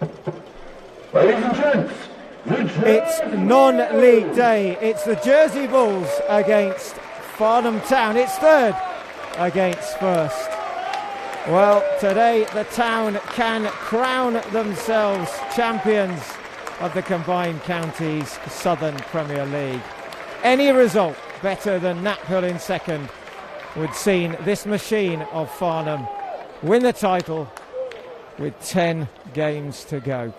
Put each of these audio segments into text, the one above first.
Ladies and gents, it's non-league day. It's the Jersey Bulls against Farnham Town. It's third against first. Well, today the town can crown themselves champions of the combined counties Southern Premier League. Any result better than Knaphill in second would see this machine of Farnham win the title with 10 games to go.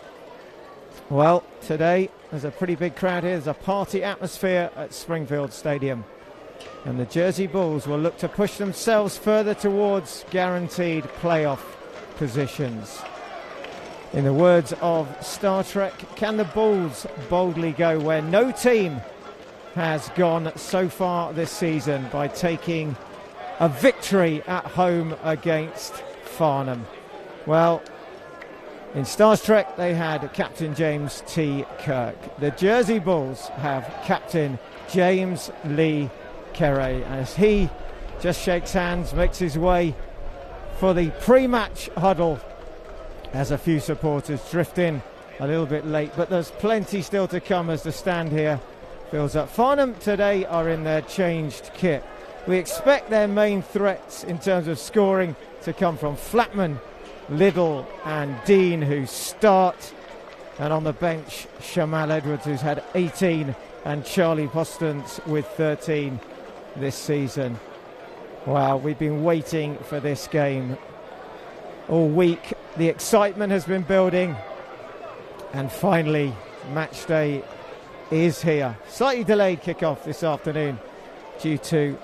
Well, today there's a pretty big crowd here. There's a party atmosphere at Springfield Stadium. And the Jersey Bulls will look to push themselves further towards guaranteed playoff positions. In the words of Star Trek, can the Bulls boldly go where no team has gone so far this season by taking a victory at home against Farnham? Well, in Star Trek they had Captain James T. Kirk. The Jersey Bulls have Captain James Lee Carey, as he just shakes hands, makes his way for the pre-match huddle as a few supporters drift in a little bit late, but there's plenty still to come as the stand here fills up. Farnham today are in their changed kit. We expect their main threats in terms of scoring to come from Flatman, Liddell and Dean, who start, and on the bench Shamal Edwards, who's had 18, and Charlie Postons with 13 this season. Wow, we've been waiting for this game all week. The excitement has been building, and finally match day is here. Slightly delayed kickoff this afternoon due to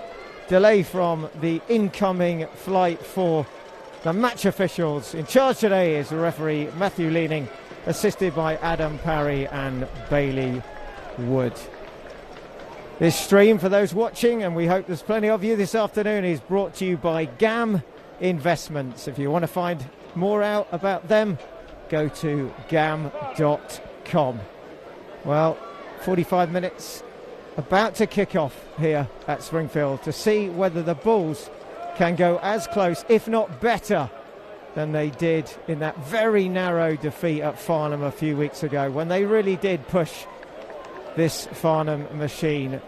delay from the incoming flight for the match officials. In charge today is referee Matthew Leaning, assisted by Adam Parry and Bailey Wood. This stream, for those watching, and we hope there's plenty of you this afternoon, is brought to you by GAM Investments. If you want to find more out about them, go to gam.com. Well, 45 minutes about to kick off here at Springfield to see whether the Bulls can go as close, if not better, than they did in that very narrow defeat at Farnham a few weeks ago, when they really did push this Farnham machine.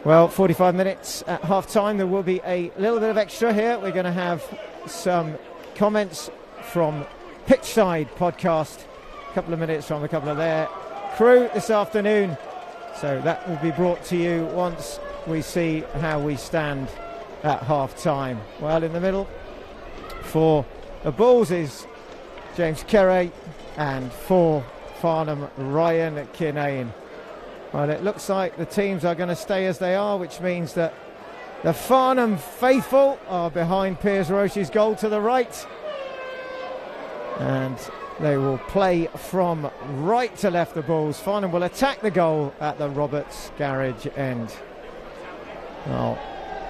Well, 45 minutes at half time. There will be a little bit of extra here. We're going to have some comments from Pitchside podcast, a couple of minutes from a couple of their crew this afternoon. So that will be brought to you once we see how we stand at half time. Well, in the middle for the Bulls is James Carey, and for Farnham, Ryan Kinane. Well, it looks like the teams are going to stay as they are, which means that the Farnham faithful are behind Piers Roche's goal to the right, and they will play from right to left. The Bulls. Farnham will attack the goal at the Roberts Garage end. Well,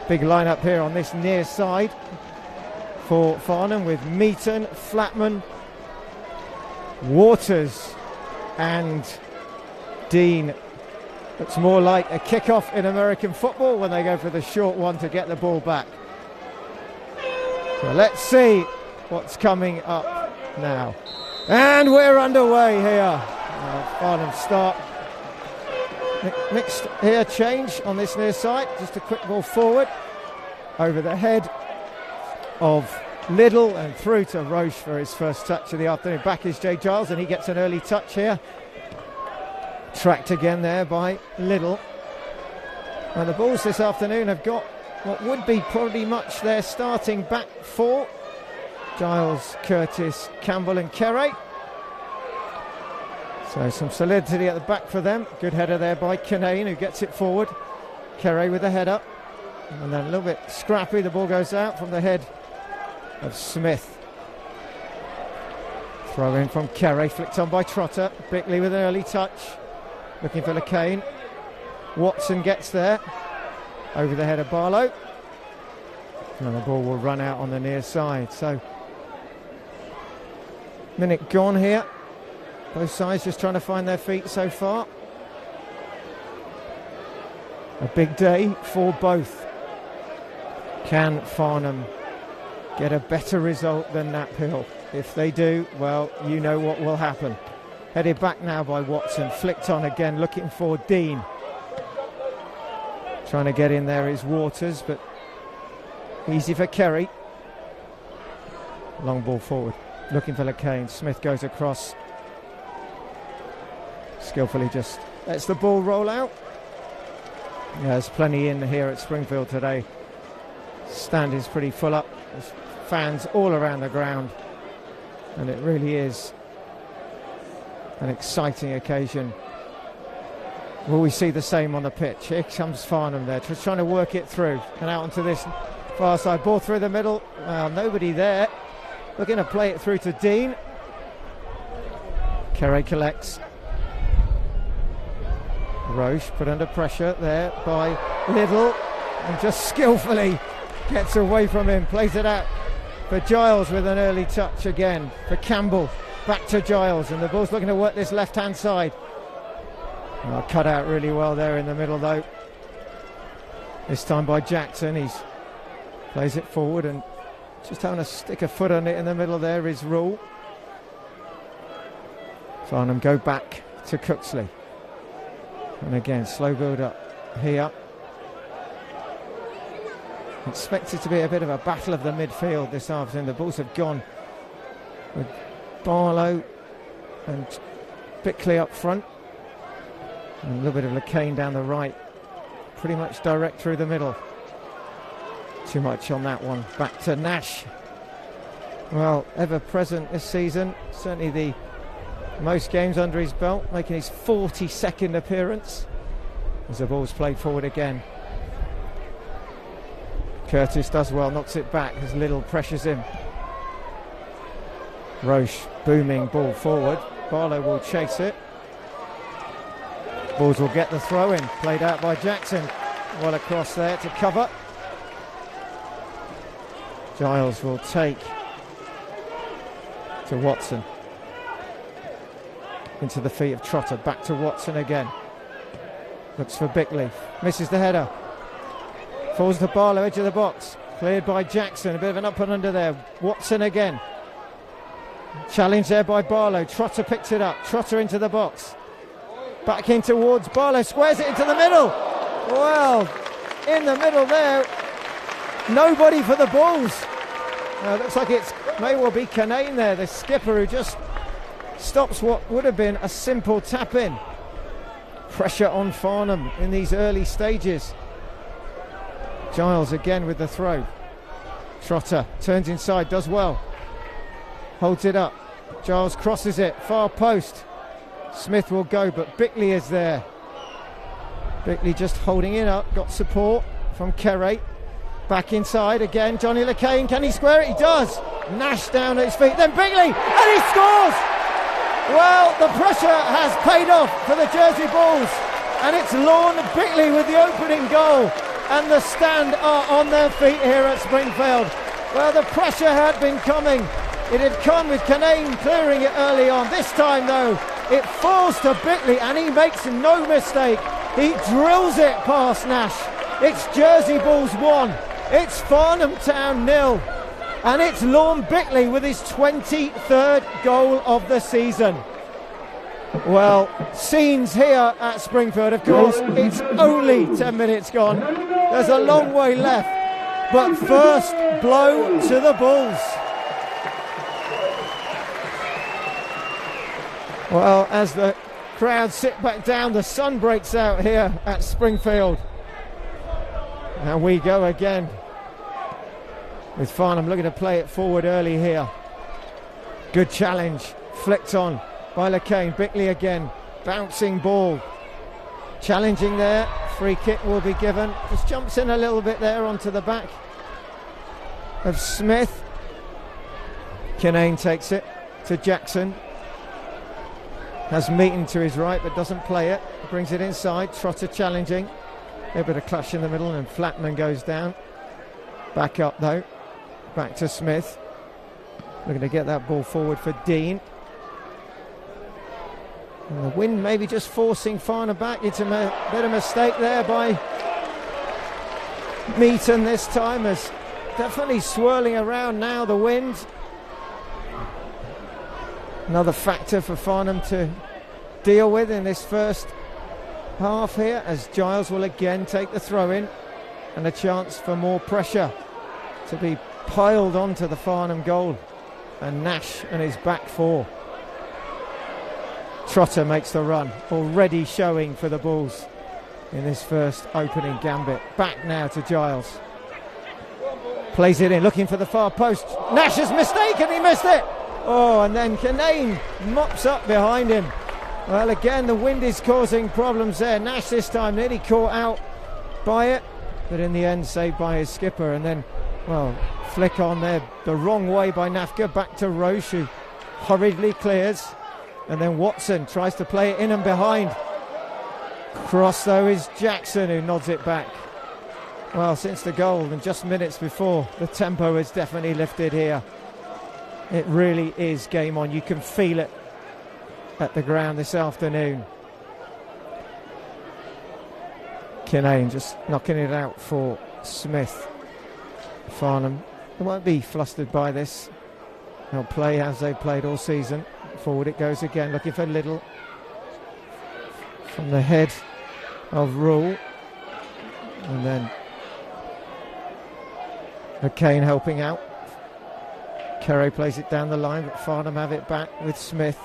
big lineup here on this near side for Farnham, with Meaton, Flatman, Waters and Dean. Looks more like a kick-off in American football when they go for the short one to get the ball back. So let's see what's coming up now. And we're underway here. Farnham start. Mixed here, change on this near side. Just a quick ball forward over the head of Liddell and through to Roche for his first touch of the afternoon. Back is Jay Giles, and he gets an early touch here. Tracked again there by Liddell. And the Bulls this afternoon have got what would be probably much their starting back four: Giles, Curtis, Campbell and Carey. So some solidity at the back for them. Good header there by Kinane, who gets it forward. Carey with the head up, and then a little bit scrappy, the ball goes out from the head of Smith. Throw in from Carey, flicked on by Trotter. Bickley with an early touch, looking for LeCain. Watson gets there, over the head of Barlow, and the ball will run out on the near side. So, minute gone here. Both sides just trying to find their feet so far. A big day for both. Can Farnham get a better result than Knaphill. If they do, well, you know what will happen. Headed back now by Watson, flicked on again, looking for Dean. Trying to get in there is Waters, but easy for Kerry. Long ball forward, looking for LeCain. Smith goes across. Skillfully just lets the ball roll out. Yeah, there's plenty in here at Springfield today. Stand is pretty full up. There's fans all around the ground. And it really is an exciting occasion. Will we see the same on the pitch? Here comes Farnham there, just trying to work it through. And out onto this far side. Ball through the middle. Well, nobody there. Looking to play it through to Dean. Kerry collects. Roche put under pressure there by Little and just skillfully gets away from him, plays it out for Giles with an early touch again for Campbell, back to Giles, and the ball's looking to work this left hand side. Cut out really well there in the middle though, this time by Jackson. He plays it forward and just having to stick a foot on it in the middle there is Rule. Farnham go back to Cooksley. And again, slow build up here. Expected to be a bit of a battle of the midfield this afternoon. The balls have gone with Barlow and Bickley up front. And a little bit of LeCain down the right. Pretty much direct through the middle. Too much on that one. Back to Nash. Well, ever present this season. Certainly the most games under his belt, making his 42nd appearance as the ball's played forward again. Curtis does well, knocks it back as Little pressures him. Roche booming ball forward. Barlow will chase it. Balls will get the throw in, played out by Jackson. Well across there to cover. Giles will take to Watson. Into the feet of Trotter, back to Watson again. Looks for Bickley, misses the header. Falls to Barlow, edge of the box. Cleared by Jackson, a bit of an up and under there. Watson again. Challenge there by Barlow. Trotter picks it up. Trotter into the box. Back in towards Barlow, squares it into the middle. Well, in the middle there. Nobody for the balls. Looks like it may well be Canane there, the skipper, who just stops what would have been a simple tap in. Pressure on Farnham in these early stages. Giles again with the throw. Trotter turns inside, does well. Holds it up. Giles crosses it, far post. Smith will go, but Bickley is there. Bickley just holding it up, got support from Kerry. Back inside again, Johnny LeCain, can he square it? He does. Nash down at his feet, then Bickley, and he scores! Well, the pressure has paid off for the Jersey Bulls, and it's Lorne Bickley with the opening goal, and the stand are on their feet here at Springfield. Well, the pressure had been coming. It had come with Canane clearing it early on. This time, though, it falls to Bickley, and he makes no mistake. He drills it past Nash. It's Jersey Bulls 1. It's Farnham Town 0. And it's Lorne Bickley with his 23rd goal of the season. Well, scenes here at Springfield, of course, it's only 10 minutes gone. There's a long way left. But first blow to the Bulls. Well, as the crowd sit back down, the sun breaks out here at Springfield. And we go again with Farnham looking to play it forward early here. Good challenge, flicked on by LeCain. Bickley again, bouncing ball. Challenging there, free kick will be given. Just jumps in a little bit there onto the back of Smith. Canane takes it to Jackson. Has Meaton to his right but doesn't play it. Brings it inside, Trotter challenging. A bit of clash in the middle and Flatman goes down. Back up though. Back to Smith. Looking to get that ball forward for Dean. And the wind maybe just forcing Farnham back. It's a bit of mistake there by Meaton this time as definitely swirling around now, the wind. Another factor for Farnham to deal with in this first half here, as Giles will again take the throw in, and a chance for more pressure to be piled onto the Farnham goal, and Nash and his back four. Trotter makes the run, already showing for the Bulls in this first opening gambit. Back now to Giles. Plays it in, looking for the far post. Nash is mistaken, he missed it! Oh, and then Kinane mops up behind him. Well, again, the wind is causing problems there. Nash this time nearly caught out by it, but in the end saved by his skipper. And then, well, flick on there the wrong way by Nafka, back to Roche, who hurriedly clears. And then Watson tries to play it in and behind. Cross though is Jackson, who nods it back. Well, since the goal and just minutes before, the tempo has definitely lifted here. It really is game on. You can feel it at the ground this afternoon. Kinane just knocking it out for Smith. Farnham, they won't be flustered by this. They'll play as they've played all season. Forward it goes again, looking for Little. From the head of Rule. And then McCain helping out. Kerry plays it down the line, but Farnham have it back with Smith.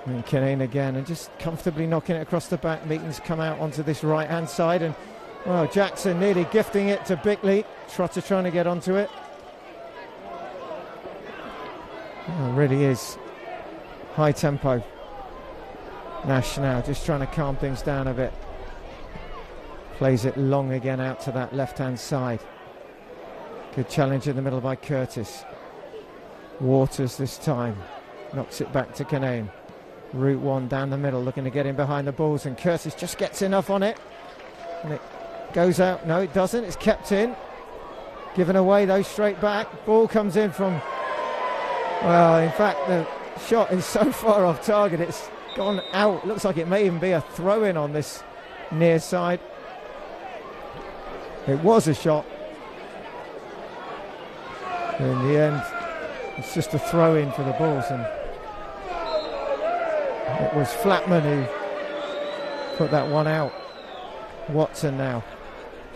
And Kinane again, and just comfortably knocking it across the back. Meaton's come out onto this right-hand side, and well, Jackson nearly gifting it to Bickley. Trotter trying to get onto it. Oh, it really is high tempo. Nash now just trying to calm things down a bit. Plays it long again out to that left-hand side. Good challenge in the middle by Curtis. Waters this time. Knocks it back to Kinane. Route one down the middle, looking to get in behind the Bulls, and Curtis just gets enough on it. And it goes out. No, it doesn't. It's kept in. Given away though, straight back. Ball comes in from... Well, in fact, the shot is so far off target, it's gone out. Looks like it may even be a throw-in on this near side. It was a shot. In the end, it's just a throw-in for the Bulls, and it was Flatman who put that one out. Watson now.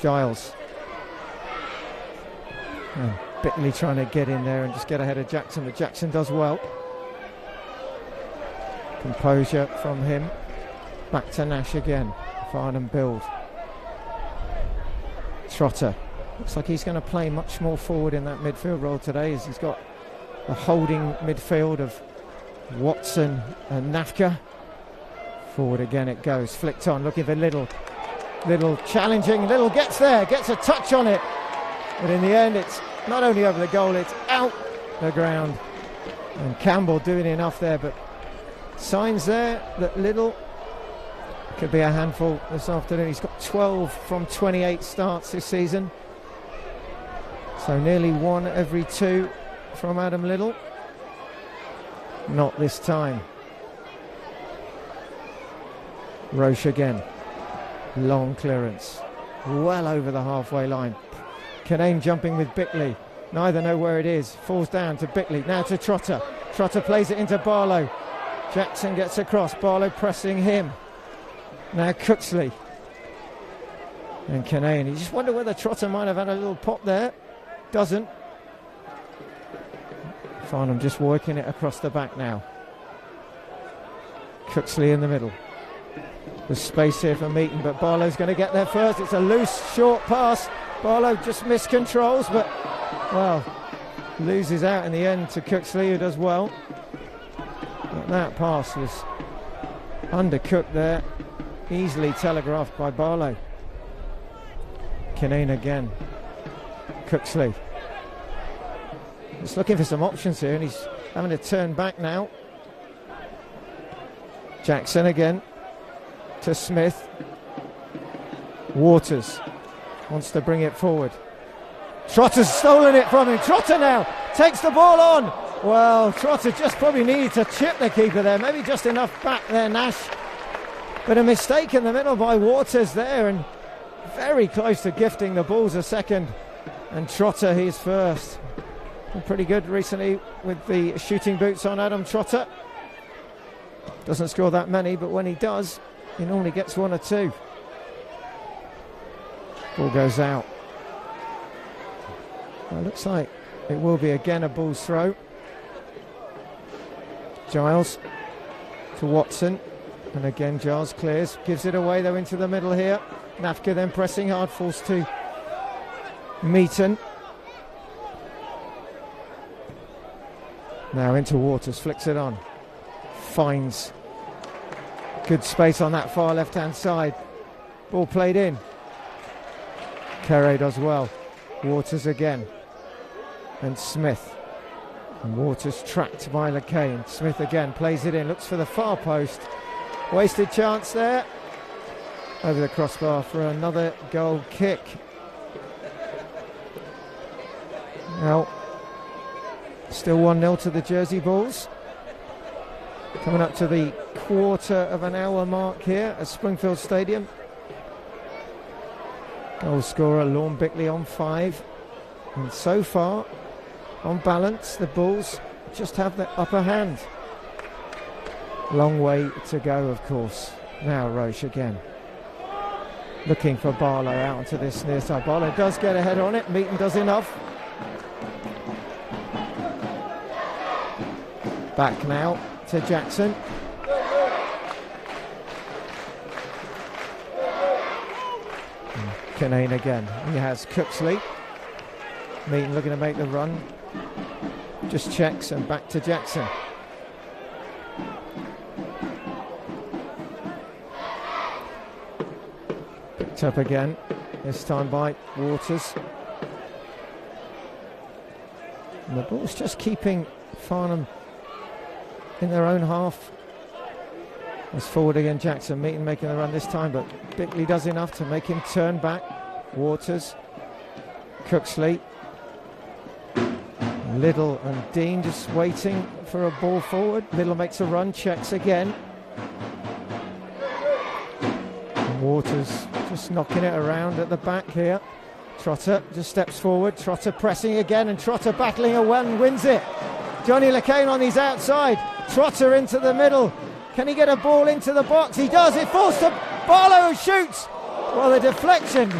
Giles. And Bickley trying to get in there and just get ahead of Jackson, but Jackson does well. Composure from him. Back to Nash again. Farnham build. Trotter. Looks like he's going to play much more forward in that midfield role today, as he's got the holding midfield of Watson and Nafka. Forward again it goes. Flicked on, looking for Little. Little challenging. Little gets there, gets a touch on it. But in the end, it's not only over the goal, it's out the ground. And Campbell doing enough there, but signs there that Little could be a handful this afternoon. He's got 12 from 28 starts this season. So nearly one every two from Adam Little. Not this time. Roche again. Long clearance. Well over the halfway line. Kinane jumping with Bickley. Neither know where it is. Falls down to Bickley. Now to Trotter. Trotter plays it into Barlow. Jackson gets across. Barlow pressing him. Now Cooksley. And Kinane. You just wonder whether Trotter might have had a little pop there. Doesn't. Farnham just working it across the back now. Cooksley in the middle. There's space here for Meaton, but Barlow's going to get there first. It's a loose, short pass. Barlow just miscontrols, but, well, loses out in the end to Cooksley, who does well. But that pass was undercooked there. Easily telegraphed by Barlow. Kinane again. Cooksley. He's looking for some options here, and he's having to turn back now. Jackson again to Smith. Waters wants to bring it forward. Trotter's stolen it from him. Trotter now takes the ball on. Well, Trotter just probably needed to chip the keeper there. Maybe just enough back there, Nash. But a mistake in the middle by Waters there, and very close to gifting the Bulls a second And Trotter, he's first. Been pretty good recently with the shooting boots on, Adam Trotter. Doesn't score that many, but when he does, he normally gets one or two. Ball goes out. Well, looks like it will be again a Bulls throw. Giles to Watson, and again Giles clears, gives it away though into the middle here. Nafka then pressing hard, falls to Meaton. Now into Waters, flicks it on, finds good space on that far left hand side. Ball played in. Carey does well. Waters again, and Smith. And Waters tracked by LeCain. Smith again plays it in, looks for the far post. Wasted chance there. Over the crossbar for another goal kick. Now, still 1-0 to the Jersey Bulls. Coming up to the quarter of an hour mark here at Springfield Stadium. Goal scorer Lorne Bickley on 5. And so far, on balance, the Bulls just have the upper hand. Long way to go, of course. Now Roche again. Looking for Barlow out onto this near side. Barlow does get a head on it. Meaton does enough. Back now to Jackson. Kinane again. He has Cooksley. Meaton looking to make the run. Just checks and back to Jackson. Picked up again, this time by Waters. And the ball's just keeping Farnham in their own half. As forward again, Jackson. Meaton making the run this time, but Bickley does enough to make him turn back. Waters, Cooksley, Liddle and Dean just waiting for a ball forward. Liddle makes a run, checks again. And Waters just knocking it around at the back here. Trotter just steps forward. Trotter pressing again, and Trotter battling a one, wins it. Johnny LeCain on his outside. Trotter into the middle. Can he get a ball into the box? He does. It falls to Barlow, who shoots. Well, the deflection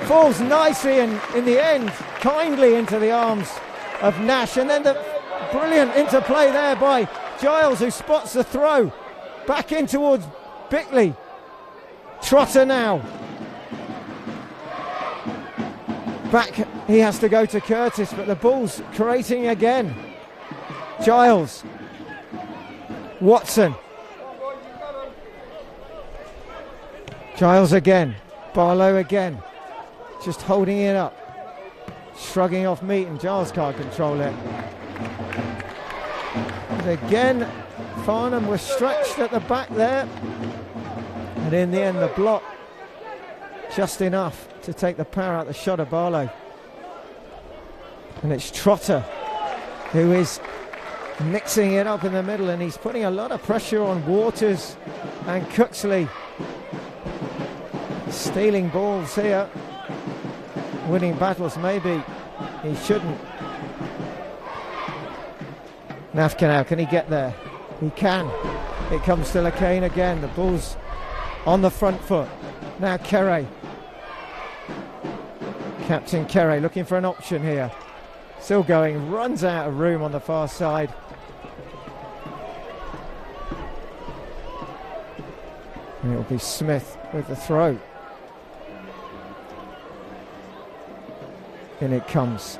falls nicely and in the end kindly into the arms of Nash, and then the brilliant interplay there by Giles, who spots the throw back in towards Bickley. Trotter now back, he has to go to Curtis, but the Bulls creating again. Giles, Watson, Giles again, Barlow again, just holding it up. Shrugging off Meaton. Giles can't control it. And again, Farnham was stretched at the back there. And in the end, the block just enough to take the power out the shot of Barlow. And it's Trotter who is mixing it up in the middle, and he's putting a lot of pressure on Waters and Cooksley. Stealing balls here. Winning battles, maybe he shouldn't. Nafka now, can he get there? He can. It comes to LeCain again. The Bulls on the front foot. Now Carey. Captain Carey looking for an option here. Still going, runs out of room on the far side. And it'll be Smith with the throw. In it comes.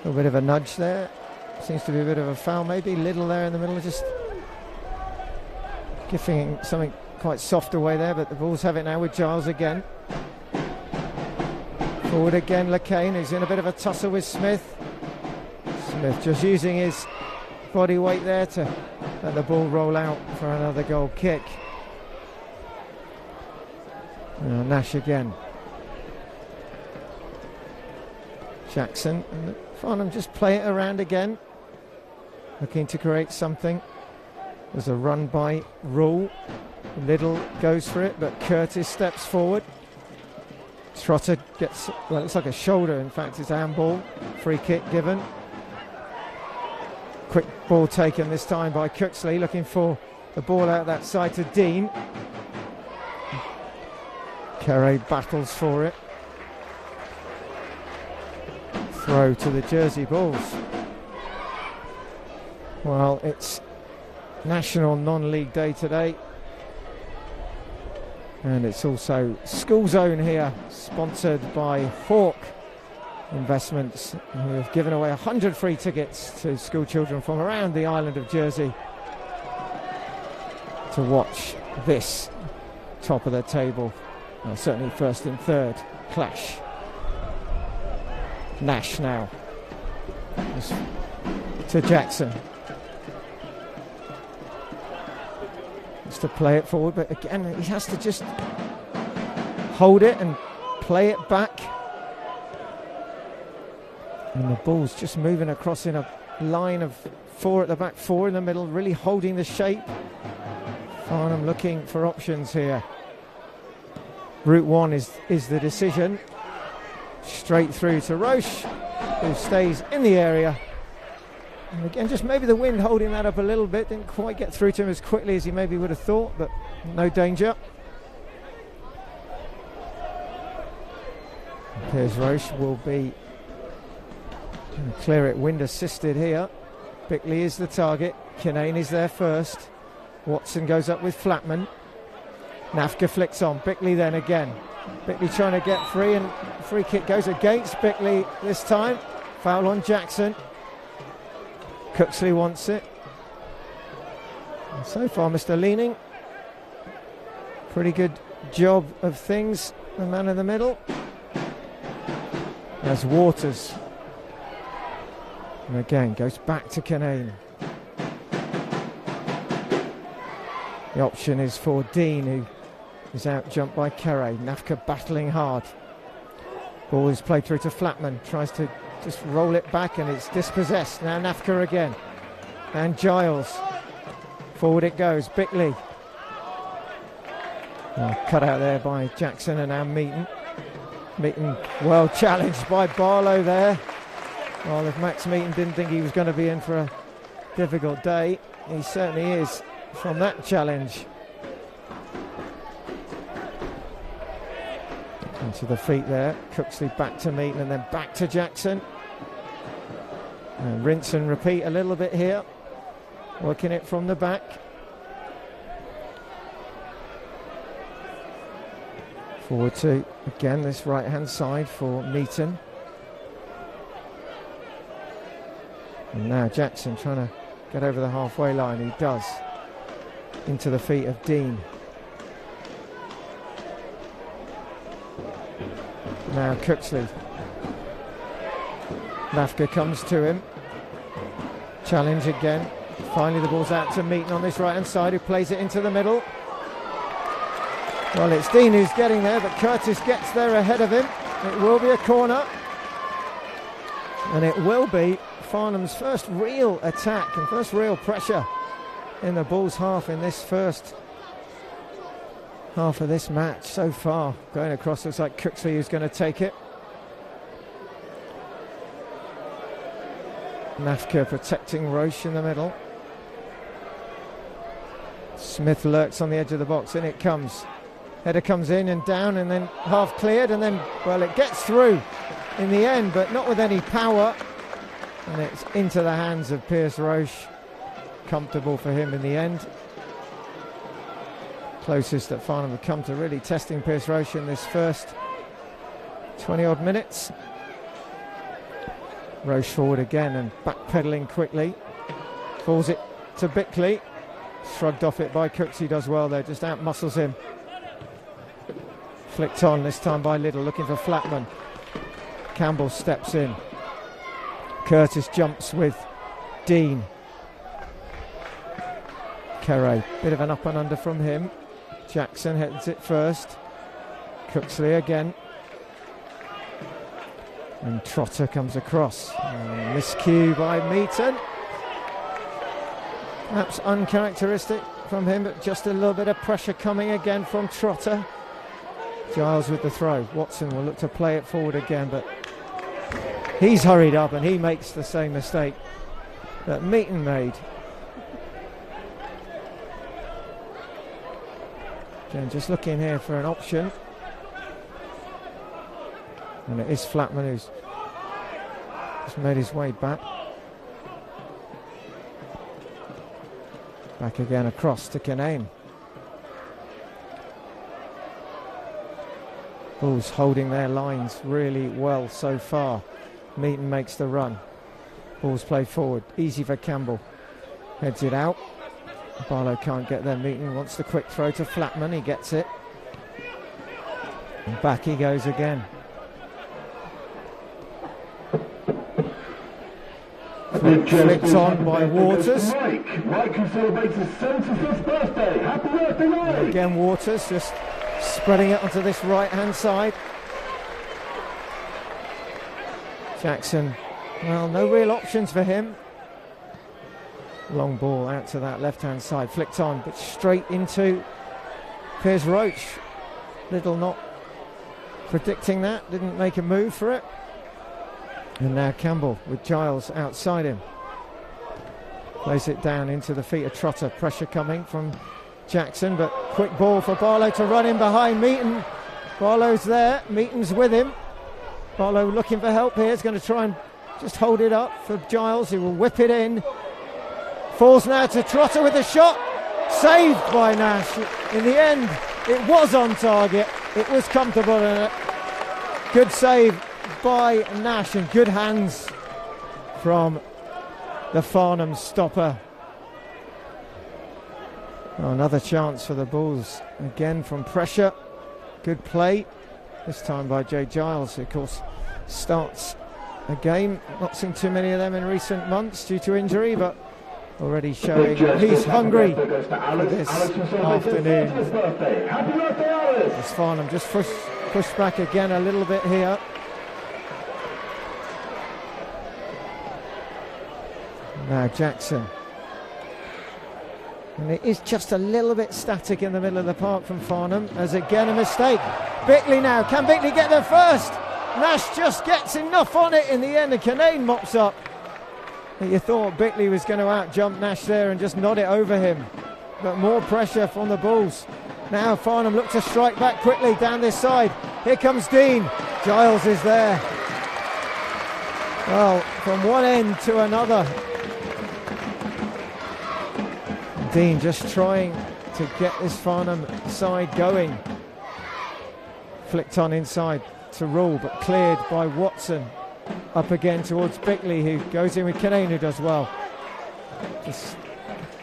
A bit of a nudge there. Seems to be a bit of a foul maybe. Liddle there in the middle, just giving something quite soft away there, but the Bulls have it now with Giles again. Forward again, LeCain, who's in a bit of a tussle with Smith. Smith just using his body weight there to let the ball roll out for another goal kick. Nash again. Jackson, and Farnham just play it around again, looking to create something. There's a run by Rule. Liddle goes for it, but Curtis steps forward. Trotter gets, well, it's like a shoulder, in fact, it's handball. Free kick given. Quick ball taken this time by Cooksley, looking for the ball out that side to Dean. Carey battles for it. Throw to the Jersey Bulls. Well, it's National Non-League Day today. And it's also School Zone here, sponsored by Hawk Investments, who have given away 100 free tickets to school children from around the island of Jersey to watch this top of the table, well, certainly first and third clash. Nash now to Jackson. To play it forward, but again he has to just hold it and play it back, and the ball's just moving across in a line of four at the back, four in the middle, really holding the shape. Farnham looking for options here. Route one is the decision. Straight through to Roche, who stays in the area. And again, just maybe the wind holding that up a little bit. Didn't quite get through to him as quickly as he maybe would have thought, but no danger. Piers Roche will be clear it wind assisted here. Bickley is the target. Kinane is there first. Watson goes up with Flatman. Nafka flicks on. Bickley then again. Bickley trying to get free, and free kick goes against Bickley this time. Foul on Jackson. Cooksley wants it. And so far, Mr. Leaning, pretty good job of things. The man in the middle. There's Waters. And again, goes back to Kinane. The option is for Dean, who is out jumped by Carey. Nafka battling hard. Ball is played through to Flatman. Tries to just roll it back, and it's dispossessed. Now Nafka again. And Giles. Forward it goes. Bickley. Cut out there by Jackson, and now Meaton. Meaton well challenged by Barlow there. Well, if Max Meaton didn't think he was going to be in for a difficult day, he certainly is from that challenge. Into the feet there. Cooksley back to Meaton and then back to Jackson. And rinse and repeat a little bit here. Working it from the back. Forward to, again, this right-hand side for Meaton. And now Jackson trying to get over the halfway line. He does. Into the feet of Dean. Now Cooksley. Nafka comes to him. Challenge again. Finally the ball's out to Meaton on this right hand side, who plays it into the middle. Well, it's Dean who's getting there, but Curtis gets there ahead of him. It will be a corner. And it will be Farnham's first real attack and first real pressure in the Bulls' half in this first half of this match so far. Going across, looks like Cooksley who's going to take it. Nafka protecting Roche in the middle. Smith lurks on the edge of the box, in it comes. Header comes in and down and then half cleared, and then, well, it gets through in the end, but not with any power. And it's into the hands of Piers Roche. Comfortable for him in the end. Closest that Farnham have come to really testing Piers Roche in this first 20-odd minutes. Roche forward again and backpedaling quickly. Falls it to Bickley. Shrugged off it by Cooks, he does well there, just out-muscles him. Flicked on this time by Liddell, looking for Flatman. Campbell steps in. Curtis jumps with Dean. Carey, bit of an up and under from him. Jackson heads it first. Cooksley again. And Trotter comes across. Miscue by Meaton. Perhaps uncharacteristic from him, but just a little bit of pressure coming again from Trotter. Giles with the throw. Watson will look to play it forward again, but he's hurried up and he makes the same mistake that Meaton made. Again, just looking here for an option. And it is Flatman who's just made his way back. Back again across to Kinane. Bulls holding their lines really well so far. Meaton makes the run. Ball's played forward. Easy for Campbell. Heads it out. Barlow can't get there. Meaton wants the quick throw to Flatman. He gets it. And back he goes again. Flicked on by Waters. Mike who celebrates his 75th birthday. Happy birthday, Mike! Again, Waters just spreading it onto this right-hand side. Jackson, well, no real options for him. Long ball out to that left-hand side. Flicked on, but straight into Piers Roach. Little not predicting that. Didn't make a move for it. And now Campbell with Giles outside him. Plays it down into the feet of Trotter. Pressure coming from Jackson, but quick ball for Barlow to run in behind Meaton. Barlow's there. Meaton's with him. Barlow looking for help here. He's going to try and just hold it up for Giles. He will whip it in. Falls now to Trotter with a shot. Saved by Nash. In the end, it was on target. It was comfortable in it. Good save by Nash and good hands from the Farnham stopper. Oh, another chance for the Bulls again from pressure. Good play this time by Jay Giles, who of course starts a game. Not seen too many of them in recent months due to injury, but already showing he's hungry for this afternoon. As Farnham just pushed back again a little bit here. Now Jackson. And it is just a little bit static in the middle of the park from Farnham, as again a mistake. Bickley now, can Bickley get there first? Nash just gets enough on it in the end, and Kinane mops up. You thought Bickley was going to out-jump Nash there and just nod it over him. But more pressure from the Bulls. Now Farnham look to strike back quickly down this side. Here comes Dean. Giles is there. Well, from one end to another. Dean just trying to get this Farnham side going. Flicked on inside to Rule, but cleared by Watson. Up again towards Bickley, who goes in with Kinane, who does well. Just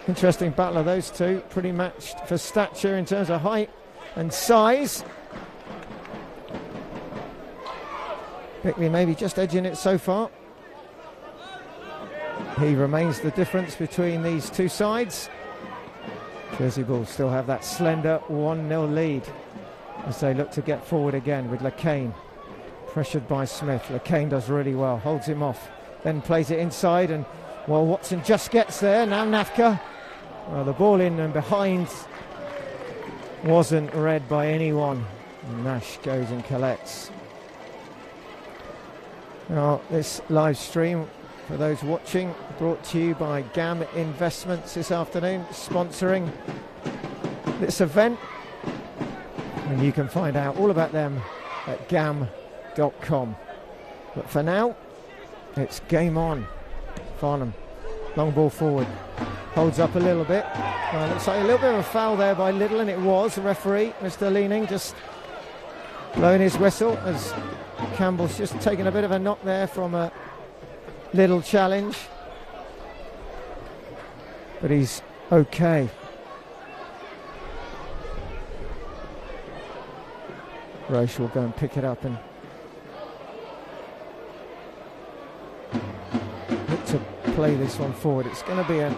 interesting battle of those two. Pretty matched for stature in terms of height and size. Bickley maybe just edging it so far. He remains the difference between these two sides. Jersey Bulls still have that slender 1-0 lead as they look to get forward again with LeCain. Pressured by Smith. LeCain does really well, holds him off, then plays it inside, and while Watson just gets there, now Nafka. Well, the ball in and behind wasn't read by anyone. Nash goes and collects. Now, this live stream, for those watching, brought to you by GAM Investments this afternoon, sponsoring this event. And you can find out all about them at gam.com. But for now, it's game on. Farnham, long ball forward, holds up a little bit. Looks like a little bit of a foul there by Little, and it was. The referee, Mr. Leaning, just blowing his whistle as Campbell's just taken a bit of a knock there from a Little challenge, but he's okay. Roche will go and pick it up and look to play this one forward. It's going to be a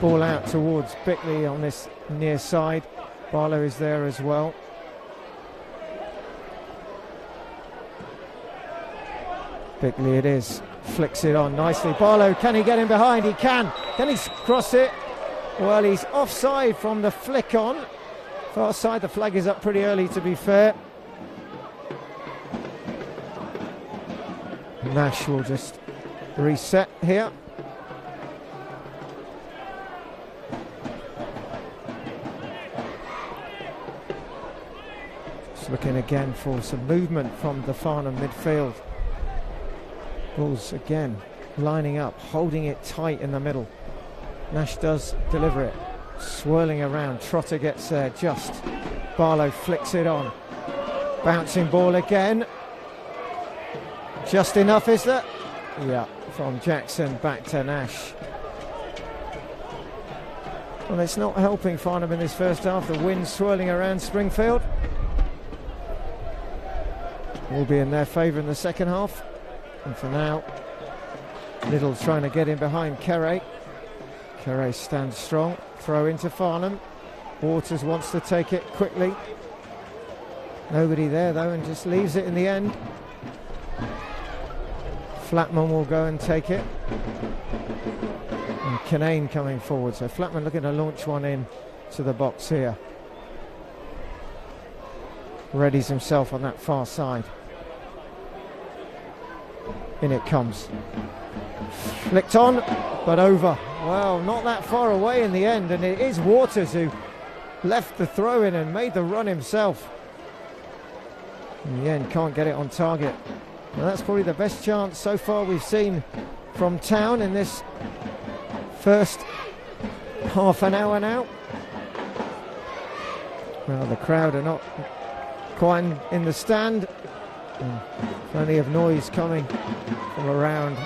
ball out towards Bickley on this near side. Barlow is there as well. Bickley it is, flicks it on nicely. Barlow, can he get in behind? He can. Can he cross it? Well, he's offside from the flick on. Far side, the flag is up pretty early, to be fair. Nash will just reset here. Just looking again for some movement from the Farnham midfield. Bulls again lining up, holding it tight in the middle. Nash does deliver it, swirling around. Trotter gets there just. Barlow flicks it on. Bouncing ball again. Just enough, is that? Yeah, from Jackson back to Nash. Well, it's not helping Farnham in this first half. The wind swirling around Springfield will be in their favour in the second half. And for now, Little's trying to get in behind Kerry. Kerry stands strong. Throw into Farnham. Waters wants to take it quickly. Nobody there though, and just leaves it in the end. Flatman will go and take it. And Kinane coming forward. So Flatman looking to launch one in to the box here. Readies himself on that far side. In it comes. Flicked on, but over. Well, not that far away in the end, and it is Waters who left the throw in and made the run himself. In the end, can't get it on target. Now that's probably the best chance so far we've seen from Town in this first half an hour now. Well, the crowd are not quite in the stand. And plenty of noise coming from around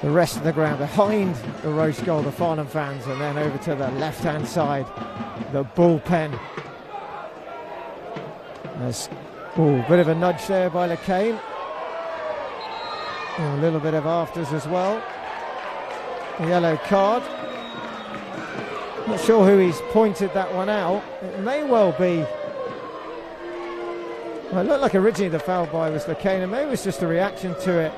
the rest of the ground, behind the Roche goal, the Farnham fans, and then over to the left-hand side, the bullpen. There's a bit of a nudge there by LeCain. A little bit of afters as well. A yellow card. Not sure who he's pointed that one out. It may well be. Well, it looked like originally the foul by was LeCain, and maybe it was just a reaction to it.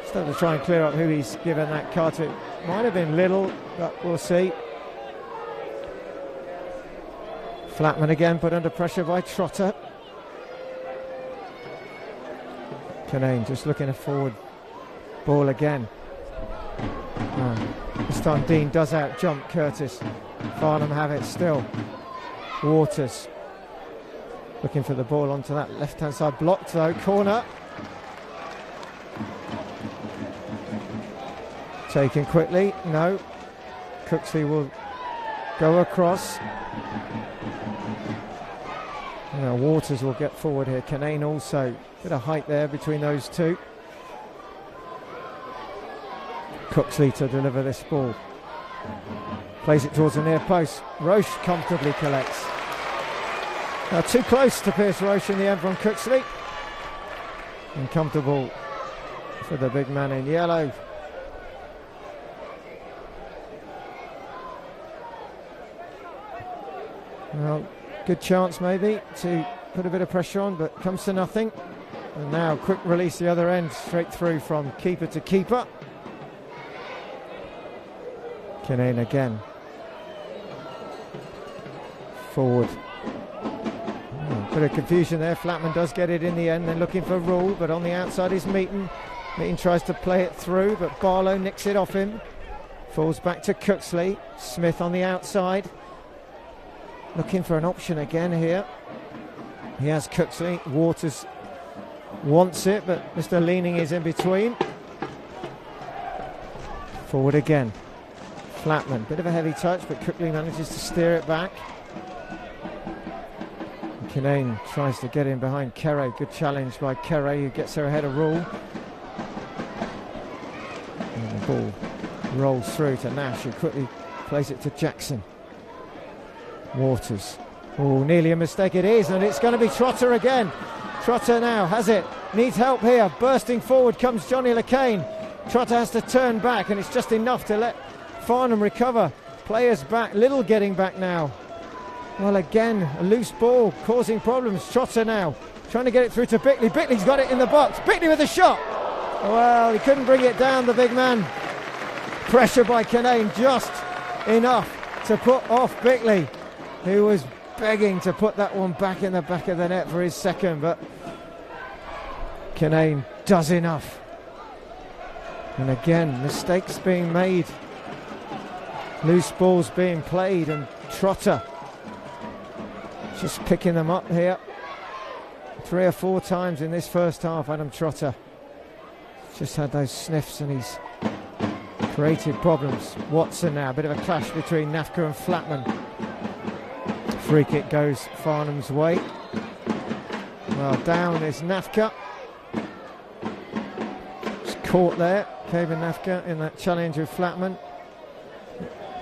Just have to try and clear up who he's given that card to. It might have been Little, but we'll see. Flatman again put under pressure by Trotter. Kinane just looking at forward ball again. This time Dean does out jump Curtis. Farnham have it still. Waters looking for the ball onto that left hand side, blocked though, corner. Taken quickly, no. Cooksley will go across. Now Waters will get forward here. Kinane also, bit of height there between those two. Cooksley to deliver this ball. Plays it towards the near post. Roche comfortably collects. Now too close to Pierce Roche in the end from Cooksley. Uncomfortable for the big man in yellow. Well, good chance maybe to put a bit of pressure on, but comes to nothing. And now quick release the other end, straight through from keeper to keeper. Kinane again. Forward. Bit of confusion there. Flatman does get it in the end, then looking for Rule, but on the outside is Meaton. Meaton tries to play it through, but Barlow nicks it off him. Falls back to Cooksley. Smith on the outside. Looking for an option again here. He has Cooksley. Waters wants it, but Mr. Leaning is in between. Forward again. Flatman, bit of a heavy touch, but quickly manages to steer it back. Kinane tries to get in behind Kerry. Good challenge by Kerry, who gets her ahead of Rule. And the ball rolls through to Nash, who quickly plays it to Jackson. Waters. Oh, nearly a mistake it is, and it's going to be Trotter again. Trotter now has it. Needs help here. Bursting forward comes Johnny LeCain. Trotter has to turn back, and it's just enough to let Farnham recover. Players back. Little getting back now. Well, again, a loose ball causing problems. Trotter now trying to get it through to Bickley. Bickley's got it in the box. Bickley with a shot. Well, he couldn't bring it down, the big man. Pressure by Kinane, just enough to put off Bickley, who was begging to put that one back in the back of the net for his second, but Kinane does enough. And again, mistakes being made, loose balls being played, and Trotter just picking them up here 3 or 4 times in this first half. Adam Trotter just had those sniffs and he's created problems. Watson now, a bit of a clash between Nafka and Flatman. Free kick goes Farnham's way. Well, down is Nafka. Just caught there, Kevin Nafka, in that challenge with Flatman.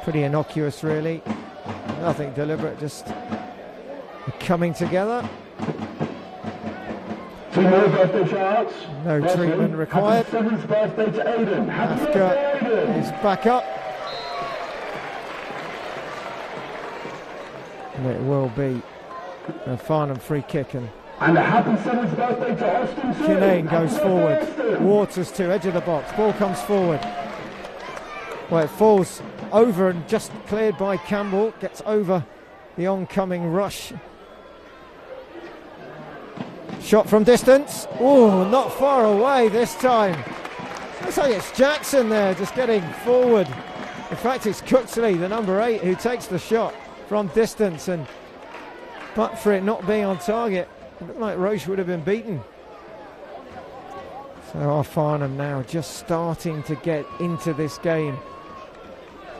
Pretty innocuous, really. Nothing deliberate, just coming together. No treatment required. Nafka is back up. And it will be a Farnham free kick, and a happy 7th birthday to Austin. Kinane goes forward. Waters to edge of the box. Ball comes forward. Well, it falls over and just cleared by Campbell. Gets over the oncoming rush. Shot from distance. Oh, not far away this time. Looks like it's Jackson there, just getting forward. In fact, it's Cooksley, the number 8, who takes the shot from distance, and but for it not being on target, it looked like Roche would have been beaten. So our Farnham now just starting to get into this game,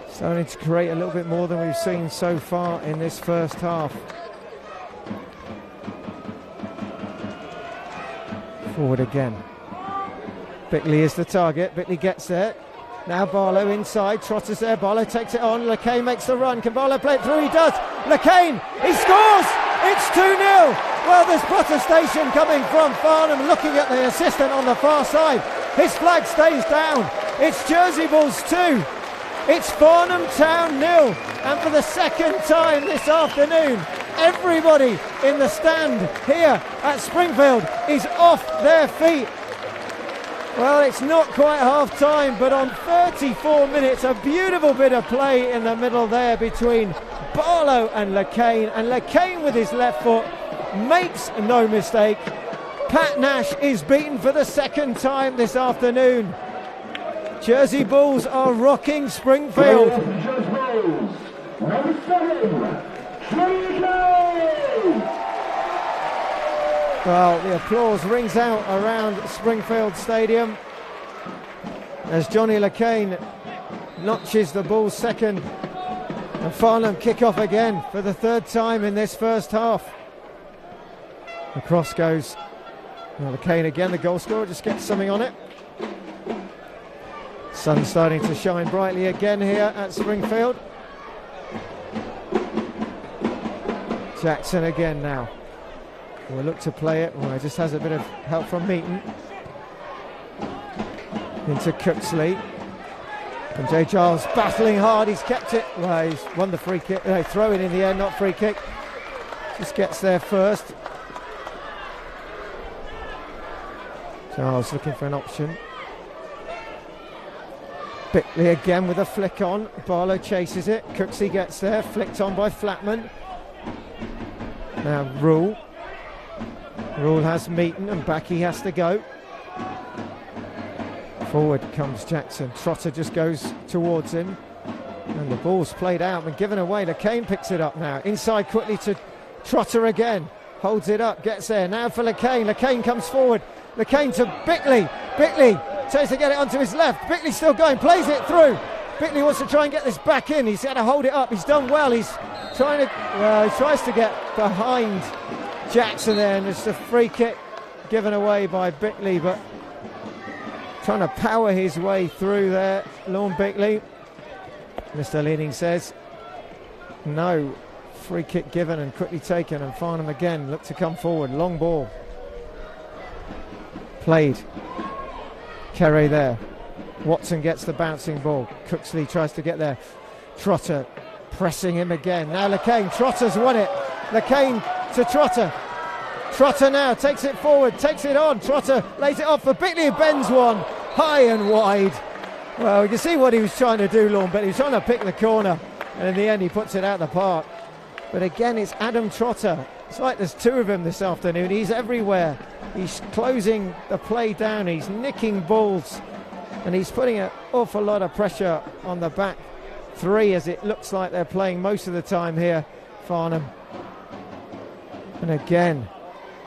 starting to create a little bit more than we've seen so far in this first half. Forward again. Bickley is the target. Bickley gets there. Now Barlow inside, Trotter's there, Barlow takes it on, LeCain makes the run, can Barlow play it through? He does! LeCain, he scores! It's 2-0! Well, there's protestation coming from Farnham, looking at the assistant on the far side. His flag stays down. It's Jersey Bulls 2. It's Farnham Town 0. And for the second time this afternoon, everybody in the stand here at Springfield is off their feet. Well, it's not quite half time, but on 34 minutes, a beautiful bit of play in the middle there between Barlow and LeCain. And LeCain with his left foot makes no mistake. Pat Nash is beaten for the second time this afternoon. Jersey Bulls are rocking Springfield. Well, the applause rings out around Springfield Stadium as Johnny LeCain notches the Bulls' second, and Farnham kick off again for the third time in this first half. The cross goes, well, LeCain again, the goal scorer, just gets something on it. Sun starting to shine brightly again here at Springfield. Jackson again now. We'll look to play it. Well, he just has a bit of help from Meaton. Into Cooksley. And Jay Giles battling hard. He's kept it. Well, he's won the free kick. No, throw in the end, not free kick. Just gets there first. Giles looking for an option. Bickley again with a flick on. Barlow chases it. Cooksley gets there. Flicked on by Flatman. Now Rule. Rule has Meaton, and back he has to go. Forward comes Jackson. Trotter just goes towards him, and the ball's played out and given away. LeCain picks it up now. Inside quickly to Trotter again. Holds it up, gets there. Now for LeCain. LeCain comes forward. LeCain to Bickley. Bickley tries to get it onto his left. Bickley still going, plays it through. Bickley wants to try and get this back in. He's had to hold it up. He's done well. He's trying to, well, he tries to get behind Jackson there, and it's a free kick given away by Bickley, but trying to power his way through there, Lorne Bickley. Mr. Leading says no. Free kick given and quickly taken, and Farnham again look to come forward. Long ball played. Kerry there. Watson gets the bouncing ball. Cooksley tries to get there. Trotter pressing him again. Now LeCain. Trotter's won it. LeCain to Trotter. Trotter now takes it forward, takes it on. Trotter lays it off for Bickley, who bends one high and wide. Well, you can see what he was trying to do, Lorne, but he was trying to pick the corner, and in the end he puts it out the park. But again, it's Adam Trotter. It's like there's two of him this afternoon. He's everywhere. He's closing the play down. He's nicking balls. And he's putting an awful lot of pressure on the back three, as it looks like they're playing most of the time here, Farnham. And again,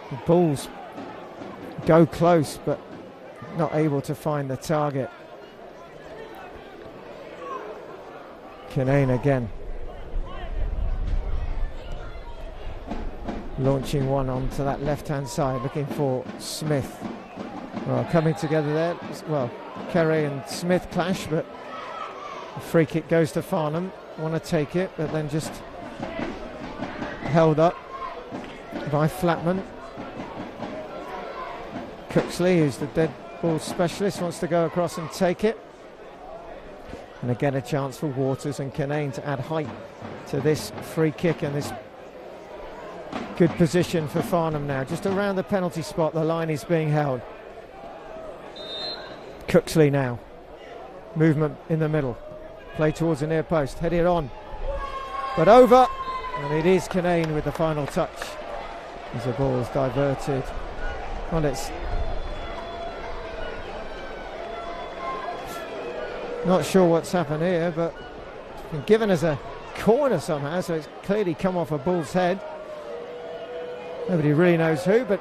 the balls go close, but not able to find the target. Kinane again. Launching one onto that left-hand side, looking for Smith. Well, coming together there. Well, Kerry and Smith clash, but the free kick goes to Farnham. Want to take it, but then just held up by Flatman. Cooksley, who's the dead ball specialist, wants to go across and take it. And again, a chance for Waters and Kinane to add height to this free kick, and this good position for Farnham now. Just around the penalty spot, the line is being held. Cooksley now. Movement in the middle. Play towards the near post. Headed on. But over. And it is Kinane with the final touch. As the ball is diverted. Well, it's not sure what's happened here, but it's been given as a corner somehow, so it's clearly come off a bull's head. Nobody really knows who, but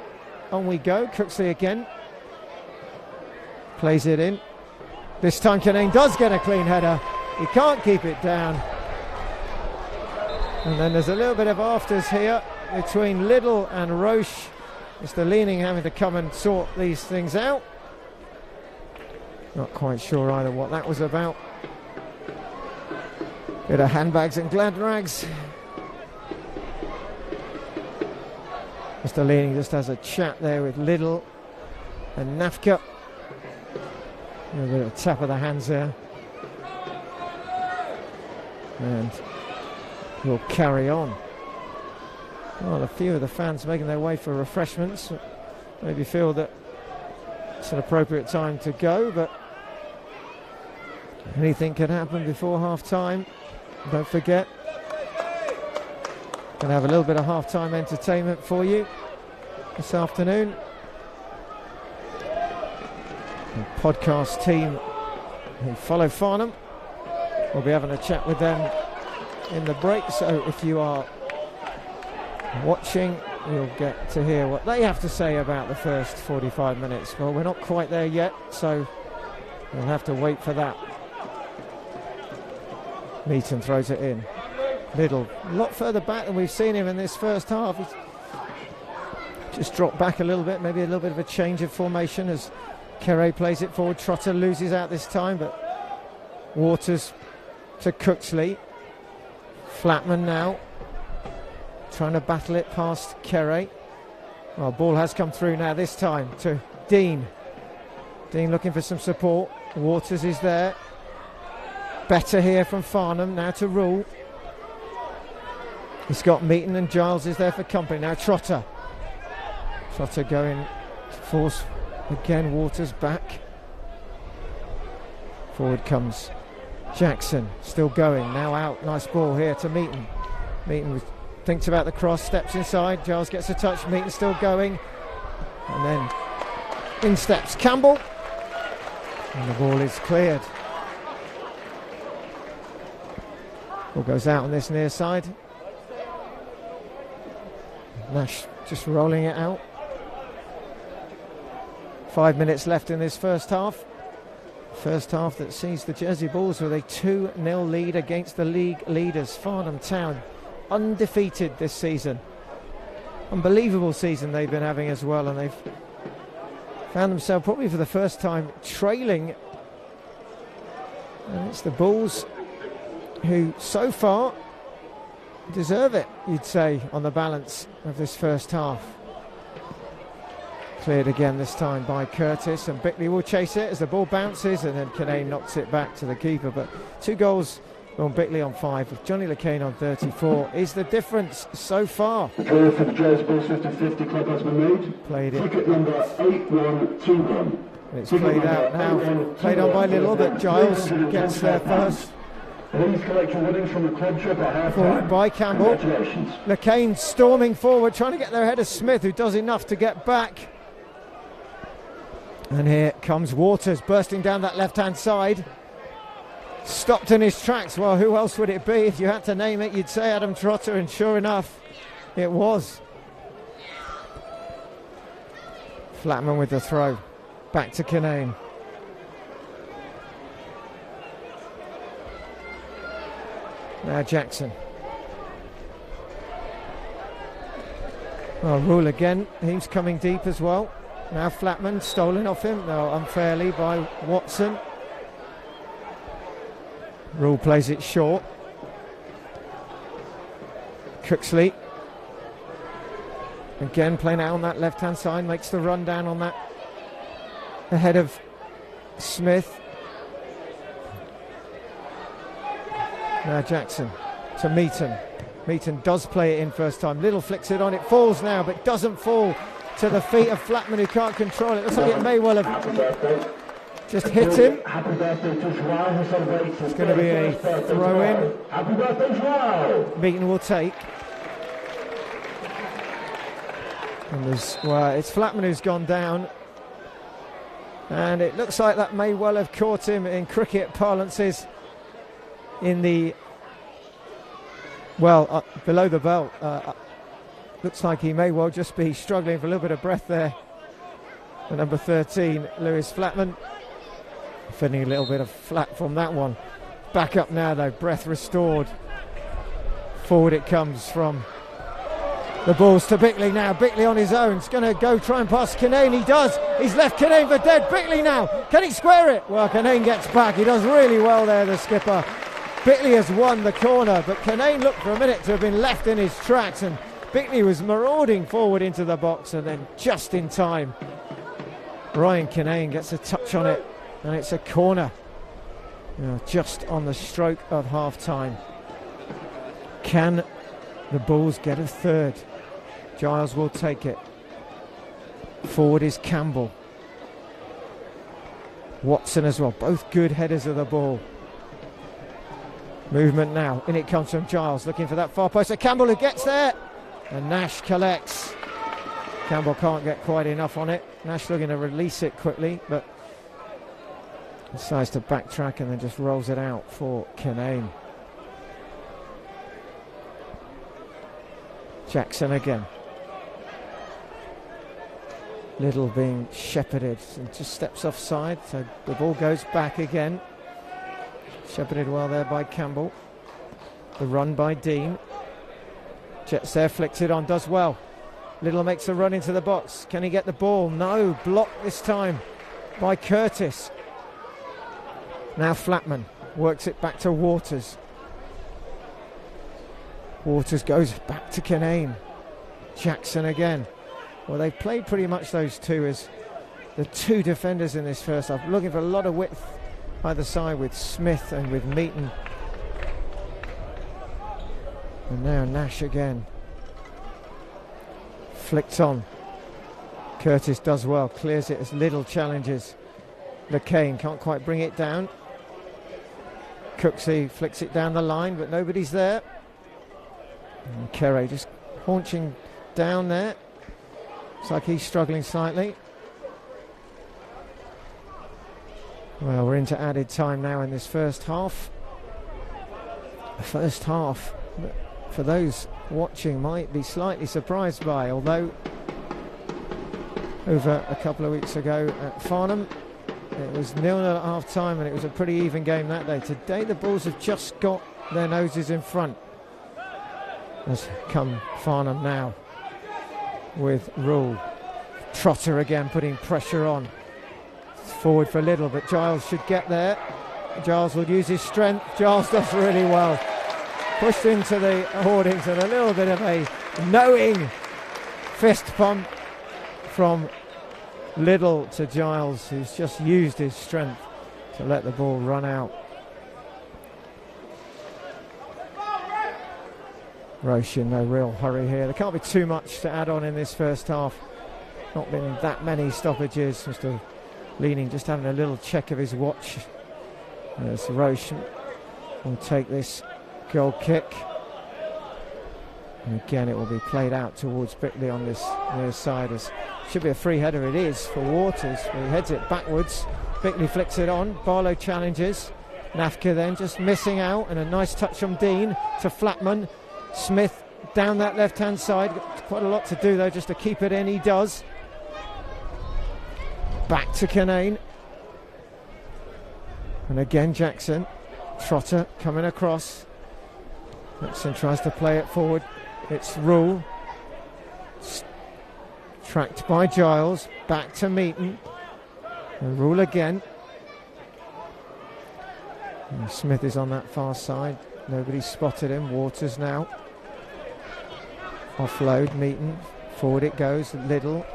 on we go. Cooksley again. Plays it in. This time Kinane does get a clean header. He can't keep it down. And then there's a little bit of afters here between Liddell and Roche. Mr. Leaning having to come and sort these things out. Not quite sure either what that was about. Bit of handbags and glad rags. Mr. Leaning just has a chat there with Liddell and Nafka. A bit of a tap of the hands there. And we'll carry on. Well, a few of the fans making their way for refreshments. Maybe feel that it's an appropriate time to go, but anything can happen before half-time. Don't forget, going to have a little bit of half-time entertainment for you this afternoon. The podcast team who follow Farnham, we'll be having a chat with them in the break, so if you are watching, you'll get to hear what they have to say about the first 45 minutes. Well, we're not quite there yet, so we'll have to wait for that. Meaton throws it in. Liddell, a lot further back than we've seen him in this first half. He's just dropped back a little bit, maybe a little bit of a change of formation as Kerry plays it forward. Trotter loses out this time, but Waters to Cooksley. Flatman now trying to battle it past Kerry. Well, ball has come through now this time to Dean. Dean looking for some support. Waters is there. Better here from Farnham, now to Rule. He's got Meaton and Giles is there for company. Now Trotter. Trotter going to force again. Waters back. Forward comes Jackson, still going, now out. Nice ball here to Meaton. Meaton thinks about the cross, steps inside. Giles gets a touch. Meaton still going. And then in steps Campbell. And the ball is cleared. Ball goes out on this near side. Nash just rolling it out. 5 minutes left in this first half. First half that sees the Jersey Bulls with a 2-0 lead against the league leaders, Farnham Town. Undefeated this season. Unbelievable season they've been having as well, and they've found themselves probably for the first time trailing. And it's the Bulls who so far deserve it, you'd say, on the balance of this first half. Cleared again this time by Curtis, and Bickley will chase it as the ball bounces, and then Kinane knocks it back to the keeper. But 2 goals from Bickley on 5, with Johnny LeCane on 34 is the difference so far. The clear for the Jersey Bulls 50-50 club has been made. Played it. Ticket number 8121. It's played out now, played on by Liddell, but Giles gets there first. Please collect your winnings from the club shop at half Forward time. by Campbell. Congratulations. LeCain storming forward, trying to get there ahead of Smith, who does enough to get back. And here comes Waters, bursting down that left-hand side. Stopped in his tracks. Well, who else would it be? If you had to name it, you'd say Adam Trotter, and sure enough, it was. Flatman with the throw. Back to Kinane. Now Jackson. Well, Rule again. He's coming deep as well. Now Flatman stolen off him. No, unfairly by Watson. Rule plays it short. Cooksley. Again playing out on that left-hand side. Makes the run down on that. Ahead of Smith. Now Jackson to Meaton. Meaton does play it in first time. Little flicks it on. It falls now, but doesn't fall to the feet of Flatman, who can't control it. Looks like it may well have just hit him. It's going to be a throw in. Meaton will take. And it's Flatman who's gone down. And it looks like that may well have caught him in cricket parlances in the, below the belt. Looks like he may well just be struggling for a little bit of breath there. The number 13, Lewis Flatman, feeling a little bit of flat from that one. Back up now though, breath restored. Forward it comes from the balls to Bickley now. Bickley on his own. He's going to go try and pass Kinane. He does. He's left Kinane for dead. Bickley now. Can he square it? Well, Kinane gets back. He does really well there, the skipper. Bickley has won the corner, but Kinane looked for a minute to have been left in his tracks, and Bickley was marauding forward into the box, and then just in time, Ryan Kinane gets a touch on it, and it's a corner. Just on the stroke of half-time. Can the Bulls get a third? Giles will take it. Forward is Campbell. Watson as well. Both good headers of the ball. Movement now. In it comes from Giles, looking for that far post. Campbell who gets there. And Nash collects. Campbell can't get quite enough on it. Nash looking to release it quickly, but decides to backtrack and then just rolls it out for Kinane. Jackson again. Little being shepherded and just steps offside, so the ball goes back again. Shepherded well there by Campbell. The run by Dean. Jets there, flicks it on, does well. Little makes a run into the box. Can he get the ball? No, blocked this time by Curtis. Now Flatman works it back to Waters. Waters goes back to Kinane. Jackson again. Well, they've played pretty much those two as the two defenders in this first half. Looking for a lot of width either side with Smith and with Meaton. And now Nash again. Flicked on. Curtis does well. Clears it as Little challenges. LeCain can't quite bring it down. Cooksey flicks it down the line, but nobody's there. And Kerry just haunching down there. Looks like he's struggling slightly. Well, we're into added time now in this first half. The first half, for those watching, might be slightly surprised by, although over a couple of weeks ago at Farnham it was 0-0 at half time and it was a pretty even game that day. Today the Bulls have just got their noses in front. Has come Farnham now with Rule. Trotter again putting pressure on. Forward for Little, but Giles should get there. Giles will use his strength. Giles does really well. Pushed into the hoardings and a little bit of a knowing fist pump from Little to Giles, who's just used his strength to let the ball run out. Roche in no real hurry here. There can't be too much to add on in this first half. Not been that many stoppages. Mr. Leaning just having a little check of his watch. There's Roche will take this goal kick. And again, it will be played out towards Bickley on this near side. As should be a free header, it is for Waters. He heads it backwards. Bickley flicks it on. Barlow challenges. Nafka then just missing out, and a nice touch from Dean to Flatman. Smith down that left-hand side. Quite a lot to do though, just to keep it in. He does. Back to Canane. And again Jackson. Trotter coming across. Jackson tries to play it forward. It's Rule. Tracked by Giles. Back to Meaton. And Rule again. And Smith is on that far side. Nobody's spotted him. Waters now. Offload, Meaton. Forward it goes. Liddell.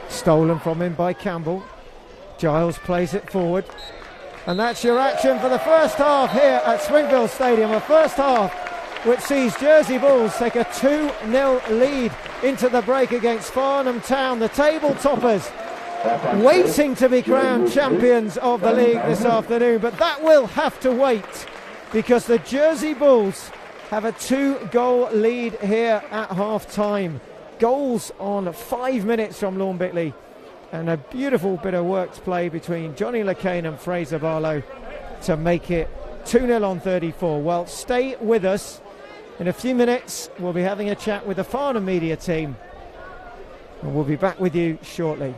Stolen from him by Campbell. Giles plays it forward. And that's your action for the first half here at Springfield Stadium. A first half which sees Jersey Bulls take a 2-0 lead into the break against Farnham Town, the table toppers, waiting to be crowned champions of the league this afternoon. But that will have to wait, because the Jersey Bulls have a 2-goal lead here at half-time. Goals on 5 minutes from Lorne Bickley, and a beautiful bit of work to play between Johnny Lacane and Fraser Barlow to make it 2-0 on 34. Well, stay with us. In a few minutes, we'll be having a chat with the Farnham media team, and we'll be back with you shortly.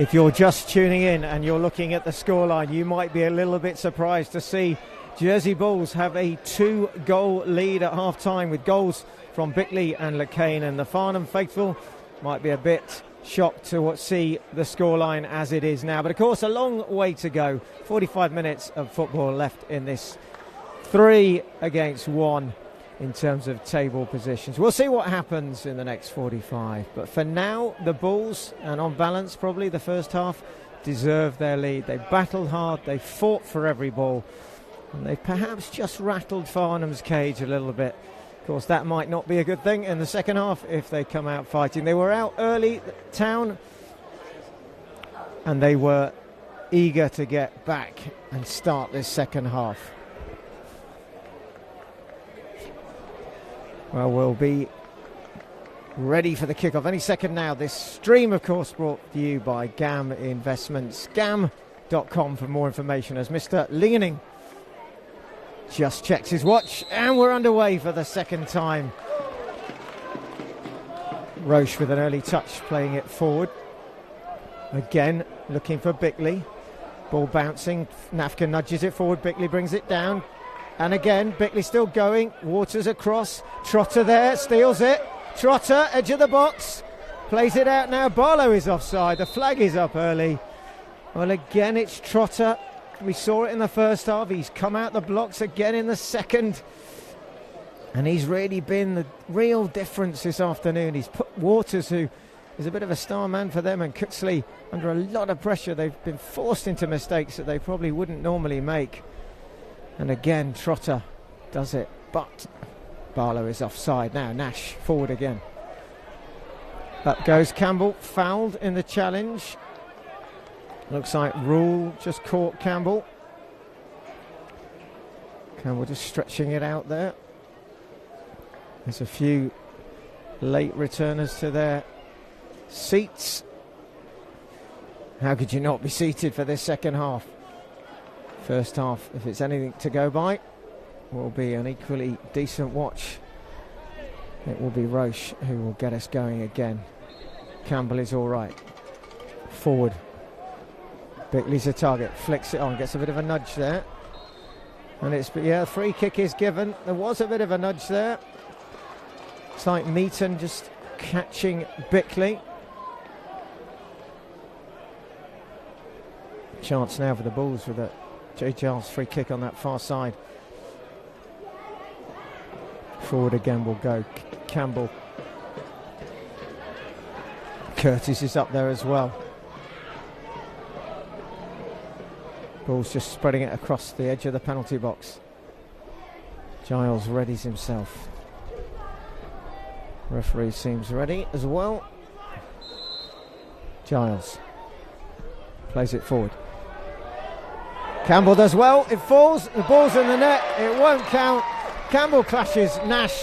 If you're just tuning in and you're looking at the scoreline, you might be a little bit surprised to see Jersey Bulls have a 2-goal lead at half-time with goals from Bickley and Lacane, and the Farnham faithful might be a bit shocked to see the scoreline as it is now. But of course, a long way to go. 45 minutes of football left in this 3-1 in terms of table positions. We'll see what happens in the next 45. But for now, the Bulls, and on balance probably the first half, deserve their lead. They battled hard, they fought for every ball, and they perhaps just rattled Farnham's cage a little bit. Of course, that might not be a good thing in the second half if they come out fighting. They were out early, Town, and they were eager to get back and start this second half. Well, we'll be ready for the kickoff any second now. This stream, of course, brought to you by GAM Investments. GAM.com for more information, as Mr. Leaning just checks his watch, and we're underway for the second time. Roche with an early touch, playing it forward. Again, looking for Bickley. Ball bouncing. Nafka nudges it forward. Bickley brings it down. And again, Bickley still going. Waters across. Trotter there, steals it. Trotter, edge of the box. Plays it out now. Barlow is offside. The flag is up early. Well, again, it's Trotter. We saw it in the first half. He's come out the blocks again in the second. And he's really been the real difference this afternoon. He's put Waters, who is a bit of a star man for them, and Cooksley under a lot of pressure. They've been forced into mistakes that they probably wouldn't normally make. And again, Trotter does it, but Barlow is offside now. Nash forward again. Up goes Campbell, fouled in the challenge. Looks like Rule just caught Campbell. Campbell just stretching it out there. There's a few late returners to their seats. How could you not be seated for this second half? First half, if it's anything to go by, will be an equally decent watch. It will be Roche who will get us going again. Campbell is all right. Forward. Bickley's a target. Flicks it on. Gets a bit of a nudge there. And it's, yeah, free kick is given. There was a bit of a nudge there. It's like Meaton just catching Bickley. Chance now for the Bulls with a J. Giles free kick on that far side. Forward again will go Campbell. Curtis is up there as well. Bulls just spreading it across the edge of the penalty box. Giles readies himself. Referee seems ready as well. Giles plays it forward. Campbell does well, it falls, the ball's in the net, it won't count. Campbell clashes Nash,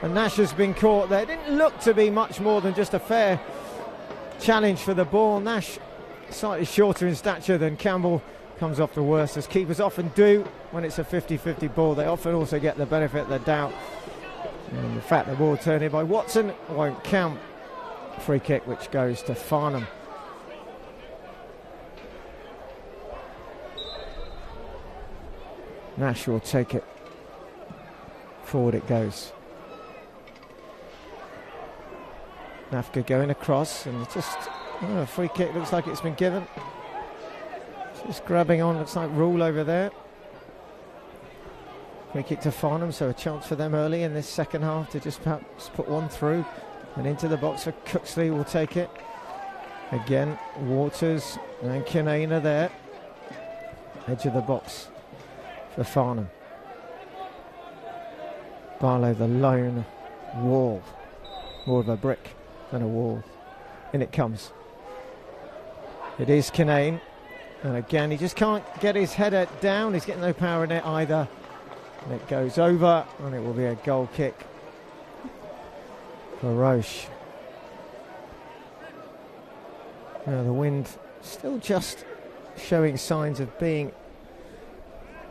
and Nash has been caught there. It didn't look to be much more than just a fair challenge for the ball. Nash slightly shorter in stature than Campbell, comes off the worst, as keepers often do when it's a 50-50 ball. They often also get the benefit of the doubt. And the fact the ball turned in by Watson won't count. Free kick which goes to Farnham. Nash will take it. Forward it goes. Nafka going across, and just a free kick looks like it's been given. Just grabbing on, looks like Rule over there. Free kick to Farnham, so a chance for them early in this second half to just perhaps put one through and into the box. For Cooksley will take it. Again, Waters and Kinane are there. Edge of the box for Farnham. Barlow, the lone wall. More of a brick than a wall. In it comes. It is Kinane. And again, he just can't get his header down. He's getting no power in it either. And it goes over, and it will be a goal kick for Roche. Now the wind still just showing signs of being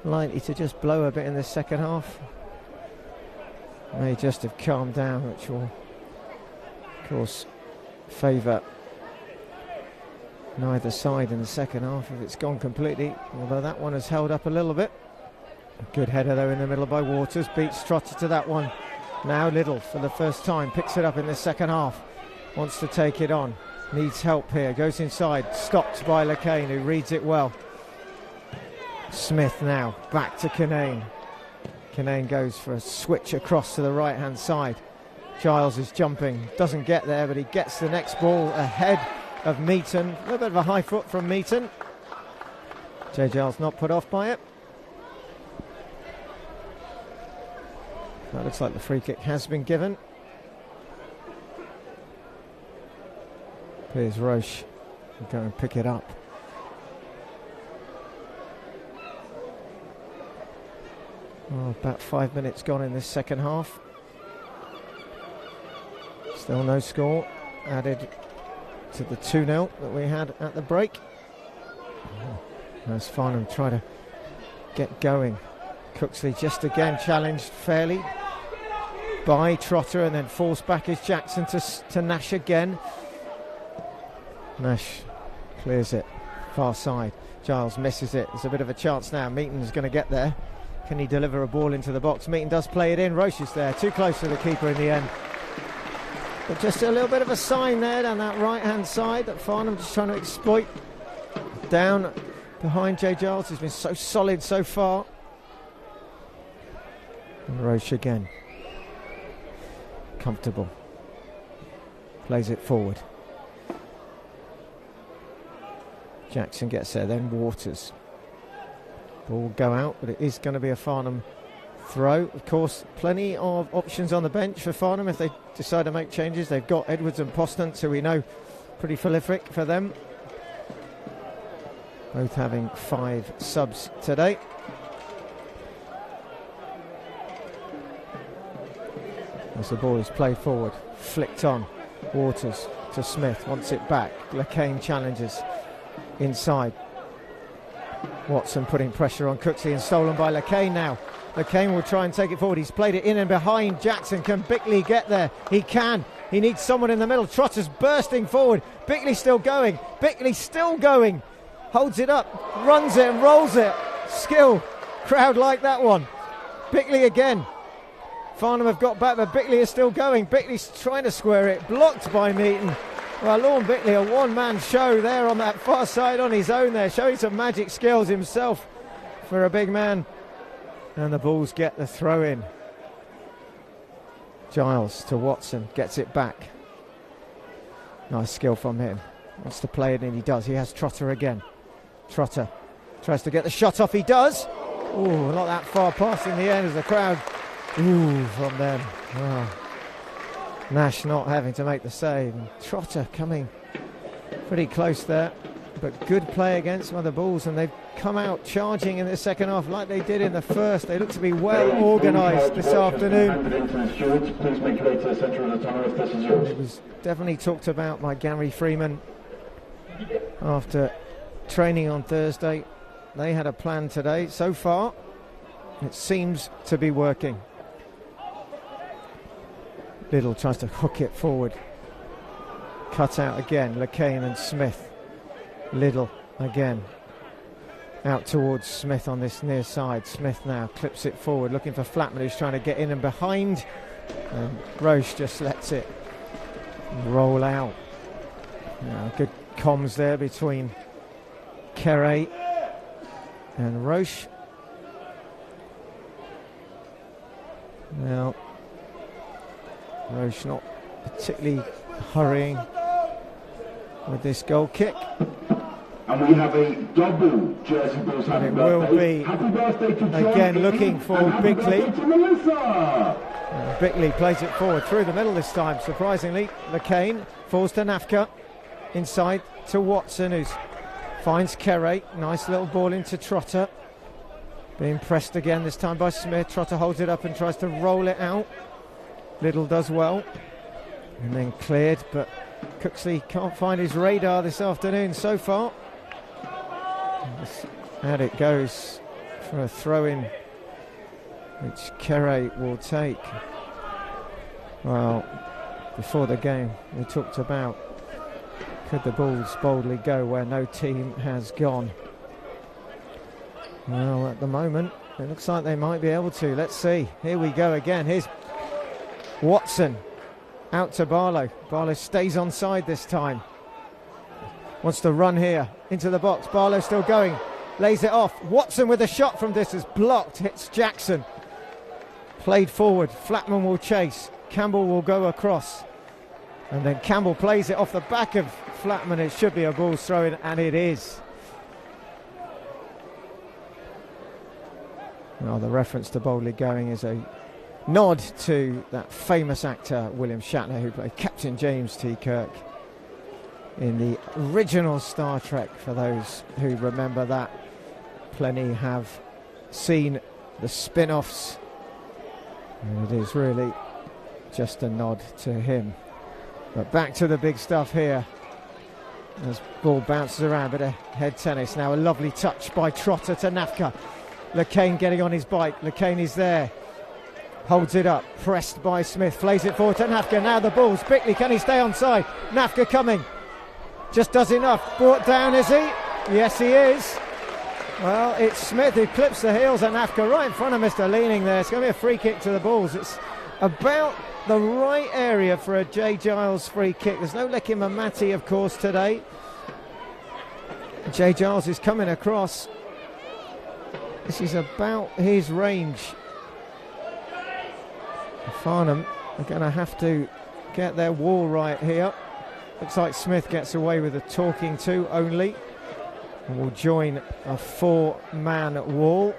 likely to just blow a bit in the second half. May just have calmed down, which will, of course, favour neither side in the second half if it's gone completely, although that one has held up a little bit. A good header though in the middle by Waters, beats Trotter to that one. Now Little for the first time picks it up in the second half, wants to take it on, needs help here, goes inside, stopped by LeCain who reads it well. Smith now back to Kinane. Kinane goes for a switch across to the right hand side. Giles is jumping, doesn't get there, but he gets the next ball ahead of Meaton. A little bit of a high foot from Meaton. Jay Giles not put off by it. That looks like the free kick has been given. Piers Roche will go and pick it up. Oh, about 5 minutes gone in this second half. Still no score added to the 2-0 that we had at the break. As Farnham try to get going. Cooksley just again challenged fairly by Trotter and then forced back is Jackson to Nash again. Nash clears it far side. Giles misses it. There's a bit of a chance now. Meaton's going to get there. Can he deliver a ball into the box? Meaton does play it in. Roche is there, too close to the keeper in the end. But just a little bit of a sign there down that right hand side that Farnham just trying to exploit. Down behind Jay Giles, he's been so solid so far. And Roche again. Comfortable. Plays it forward. Jackson gets there, then Waters. Ball will go out, but it is going to be a Farnham throw. Of course, plenty of options on the bench for Farnham if they decide to make changes. They've got Edwards and Postant, who we know pretty prolific for them. Both having 5 subs today. As the ball is played forward, flicked on. Waters to Smith, wants it back. LeCain challenges inside. Watson putting pressure on Cooksley and stolen by LeCain now. LeCain will try and take it forward. He's played it in and behind Jackson. Can Bickley get there? He can. He needs someone in the middle. Trotter's bursting forward. Bickley still going. Bickley still going. Holds it up, runs it and rolls it. Skill. Crowd like that one. Bickley again. Farnham have got back, but Bickley is still going. Bickley's trying to square it. Blocked by Meaton. Well, Lorne Bickley, a one-man show there on that far side on his own there, showing some magic skills himself for a big man. And the Bulls get the throw in. Giles to Watson, gets it back. Nice skill from him. Wants to play it in, he does. He has Trotter again. Trotter tries to get the shot off, he does. Ooh, not that far past in the end as the crowd, ooh, from them. Oh. Nash not having to make the save. And Trotter coming pretty close there, but good play against some of the Bulls, and they've come out charging in the second half like they did in the first. They look to be well organised this afternoon. It was definitely talked about by Gary Freeman after training on Thursday. They had a plan today. So far, it seems to be working. Little tries to hook it forward. Cut out again. LeCain and Smith. Little again. Out towards Smith on this near side. Smith now clips it forward, looking for Flatman, who's trying to get in and behind. And Roche just lets it roll out. Good comms there between Kere and Roche. Now, Roche not particularly hurrying with this goal kick. And we have a double jersey Bulls happy it birthday. Will be Happy birthday to again John looking for happy Bickley. birthday to Melissa. Bickley plays it forward through the middle this time, surprisingly. LeCain falls to Nafka. Inside to Watson, who finds Kere. Nice little ball into Trotter. Being pressed again this time by Smith. Trotter holds it up and tries to roll it out. Little does well. And then cleared, but Cooksley can't find his radar this afternoon so far. And it goes for a throw-in, which Kere will take. Well, before the game, we talked about Could the Bulls boldly go where no team has gone? Well, at the moment, it looks like they might be able to. Let's see. Here we go again. Here's Watson out to Barlow. Barlow stays onside this time. Wants to run here into the box. Barlow still going. Lays it off. Watson with a shot from distance. Blocked. Hits Jackson. Played forward. Flatman will chase. Campbell will go across. And then Campbell plays it off the back of Flatman. It should be a Bulls throw-in, and it is. Well, the reference to boldly going is a nod to that famous actor William Shatner, who played Captain James T. Kirk in the original Star Trek, for those who remember that. Plenty have seen the spin-offs, and it is really just a nod to him. But back to the big stuff here as ball bounces around. Bit of head tennis. Now a lovely touch by Trotter to Nafka. LeCain getting on his bike. LeCain is there. Holds it up. Pressed by Smith. Flays it forward to Nafka. Now the Bulls. Bickley, can he stay onside? Nafka coming. Just does enough. Brought down, is he? Yes, he is. Well, it's Smith who clips the heels of Nafka right in front of Mr. Leaning there. It's going to be a free kick to the Bulls. It's about the right area for a Jay Giles free kick. There's no Lekimamati, of course, today. Jay Giles is coming across. This is about his range. Farnham are going to have to get their wall right here. Looks like Smith gets away with a talking to only, and will join a four-man wall.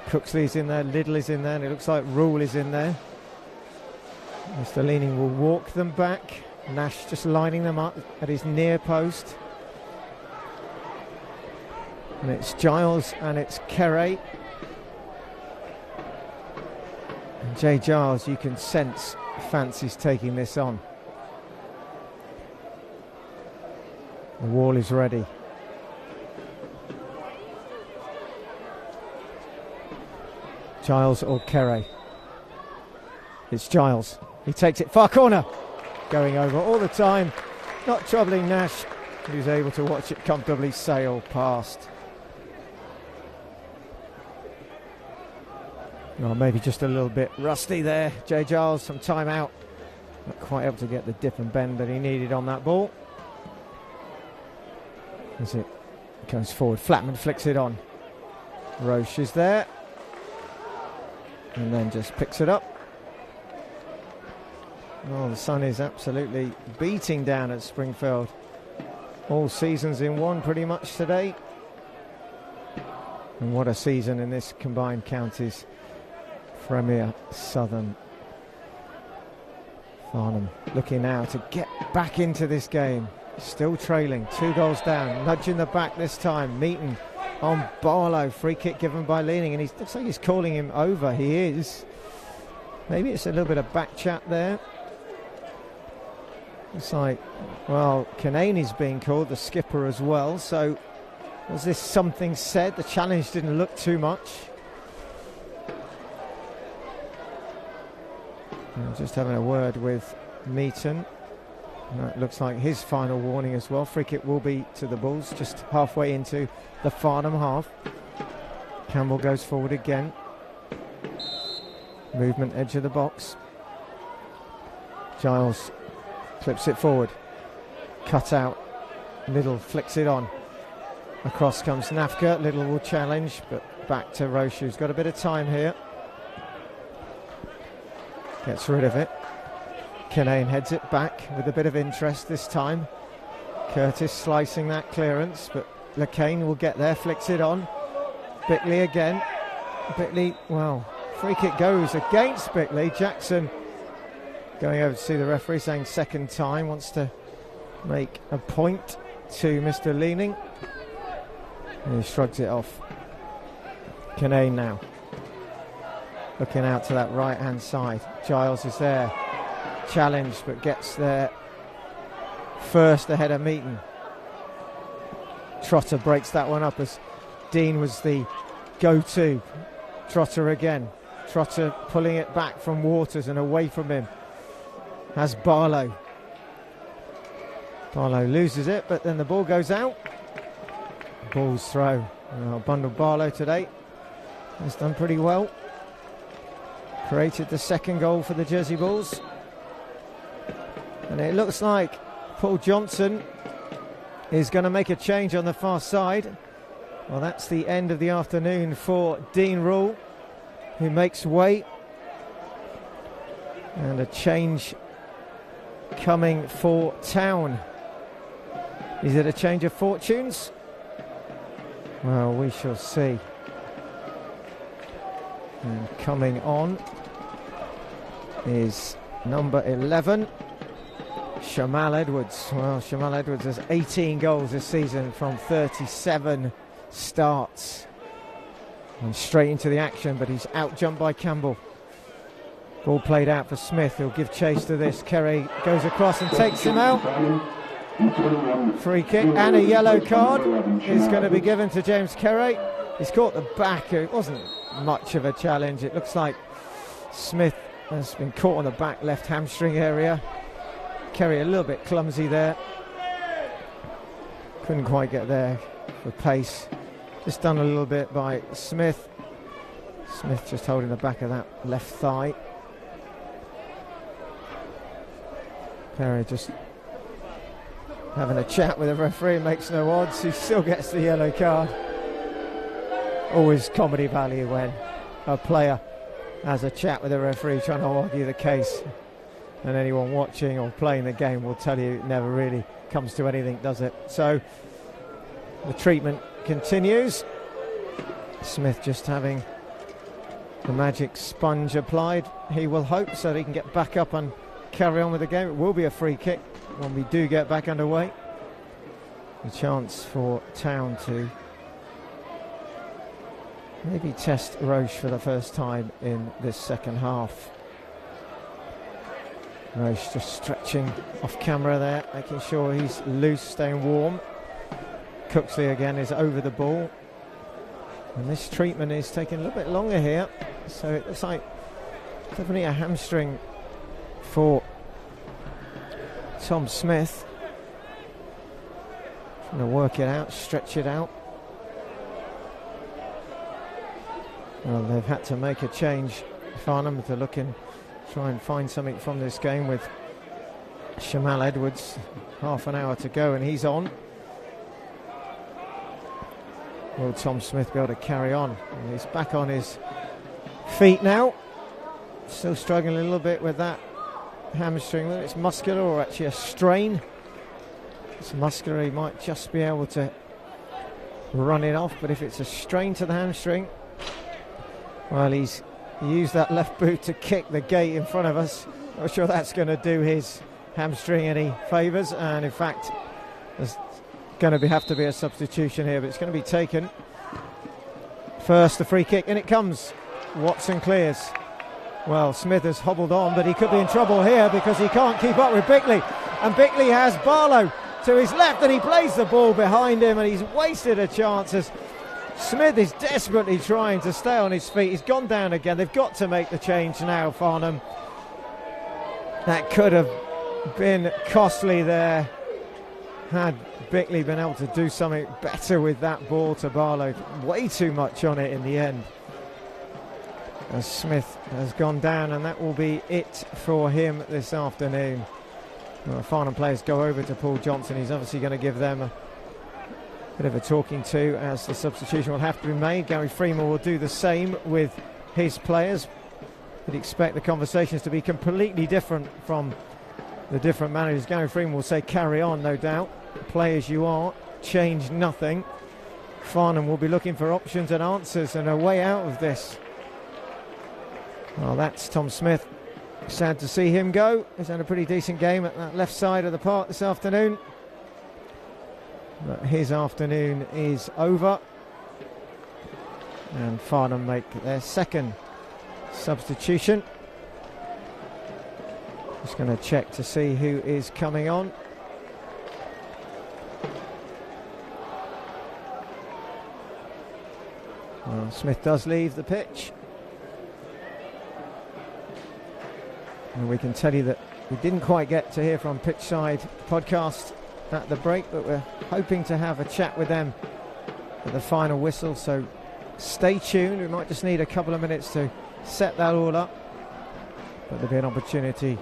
Cooksley's in there, Liddell is in there, and it looks like Rule is in there. Mr. Leaning will walk them back. Nash just lining them up at his near post. And it's Giles and it's Kerry. And Jay Giles, you can sense, fancies taking this on. The wall is ready. Giles or Kerry? It's Giles. He takes it far corner. Going over all the time. Not troubling Nash, who's able to watch it comfortably sail past. Well, maybe just a little bit rusty there. Jay Giles, some time out. Not quite able to get the dip and bend that he needed on that ball. As it goes forward, Flatman flicks it on. Roche is there. And then just picks it up. Oh, the sun is absolutely beating down at Springfield. All seasons in one pretty much today. And what a season in this combined counties Premier Southern. Farnham looking now to get back into this game. Still trailing, 2 goals down, nudging the back this time. Meaton on Barlow, free kick given by Leaning, and he looks like he's calling him over. He is. Maybe it's a little bit of back chat there. It's like, well, Kanani's being called, the skipper as well, so was this something said? The challenge didn't look too much. And just having a word with Meaton. That looks like his final warning as well. Free kick will be to the Bulls, just halfway into the Farnham half. Campbell goes forward again. Movement edge of the box. Giles clips it forward. Cut out. Liddell flicks it on. Across comes Nafka. Liddell will challenge, but back to Roche, who's got a bit of time here. Gets rid of it. Kinane heads it back with a bit of interest this time. Curtis slicing that clearance, but LeCain will get there, flicks it on. Bickley again. Bickley, well, free kick goes against Bickley. Jackson going over to see the referee, saying second time, wants to make a point to Mr. Leaning. And he shrugs it off. Kinane now. Looking out to that right-hand side. Giles is there. Challenged, but gets there first ahead of Meaton. Trotter breaks that one up as Dean was the go-to. Trotter again. Trotter pulling it back from Waters and away from him. Has Barlow. Barlow loses it, but then the ball goes out. Ball's throw. Bundle Barlow today has done pretty well. Created the second goal for the Jersey Bulls. And it looks like Paul Johnson is going to make a change on the far side. Well, that's the end of the afternoon for Dean Rule, who makes way. And a change coming for Town. Is it a change of fortunes? Well, we shall see. And coming on is number 11, Shamal Edwards. Well, Shamal Edwards has 18 goals this season from 37 starts. And straight into the action, but he's out-jumped by Campbell. Ball played out for Smith, who'll give chase to this. Kerry goes across and takes him out. Free kick and a yellow card is going to be given to James Kerry. He's caught the back. It wasn't much of a challenge. It looks like Smith has been caught on the back left hamstring area. Kerry a little bit clumsy there. Couldn't quite get there for pace. Just done a little bit by Smith. Smith just holding the back of that left thigh. Kerry just having a chat with the referee, makes no odds. He still gets the yellow card. Always comedy value when a player has a chat with a referee trying to argue the case, and anyone watching or playing the game will tell you it never really comes to anything, does it? So the treatment continues. Smith just having the magic sponge applied, he will hope, so that he can get back up and carry on with the game. It will be a free kick when we do get back underway. A chance for Town to maybe test Roche for the first time in this second half. Roche just stretching off camera there, making sure he's loose, staying warm. Cooksley again is over the ball. And this treatment is taking a little bit longer here. So it looks like definitely a hamstring for Tom Smith. Trying to work it out, stretch it out. Well, they've had to make a change, Farnham, to look and try and find something from this game with Shamal Edwards. Half an hour to go and he's on. Will Tom Smith be able to carry on? And he's back on his feet now. Still struggling a little bit with that hamstring, whether it's muscular or actually a strain. It's muscular, he might just be able to run it off, but if it's a strain to the hamstring, well, he's used that left boot to kick the gate in front of us. Not sure that's going to do his hamstring any favours, and in fact there's going to have to be a substitution here, but it's going to be taken. First the free kick, and it comes. Watson clears. Well, Smith has hobbled on, but he could be in trouble here because he can't keep up with Bickley, and Bickley has Barlow to his left, and he plays the ball behind him, and he's wasted a chance as Smith is desperately trying to stay on his feet. He's gone down again. They've got to make the change now, Farnham. That could have been costly there had Bickley been able to do something better with that ball to Barlow. Way too much on it in the end, as Smith has gone down, and that will be it for him this afternoon. Well, Farnham players go over to Paul Johnson. He's obviously going to give them a bit of a talking to, as the substitution will have to be made. Gary Freeman will do the same with his players. You'd expect the conversations to be completely different from the different managers. Gary Freeman will say carry on, no doubt. Play as you are, change nothing. Farnham will be looking for options and answers and a way out of this. Well, that's Tom Smith. Sad to see him go. He's had a pretty decent game at that left side of the park this afternoon. But his afternoon is over. And Farnham make their second substitution. Just going to check to see who is coming on. Well, Smith does leave the pitch. And we can tell you that we didn't quite get to hear from Pitchside podcast at the break, but we're hoping to have a chat with them at the final whistle, so stay tuned. We might just need a couple of minutes to set that all up, but there'll be an opportunity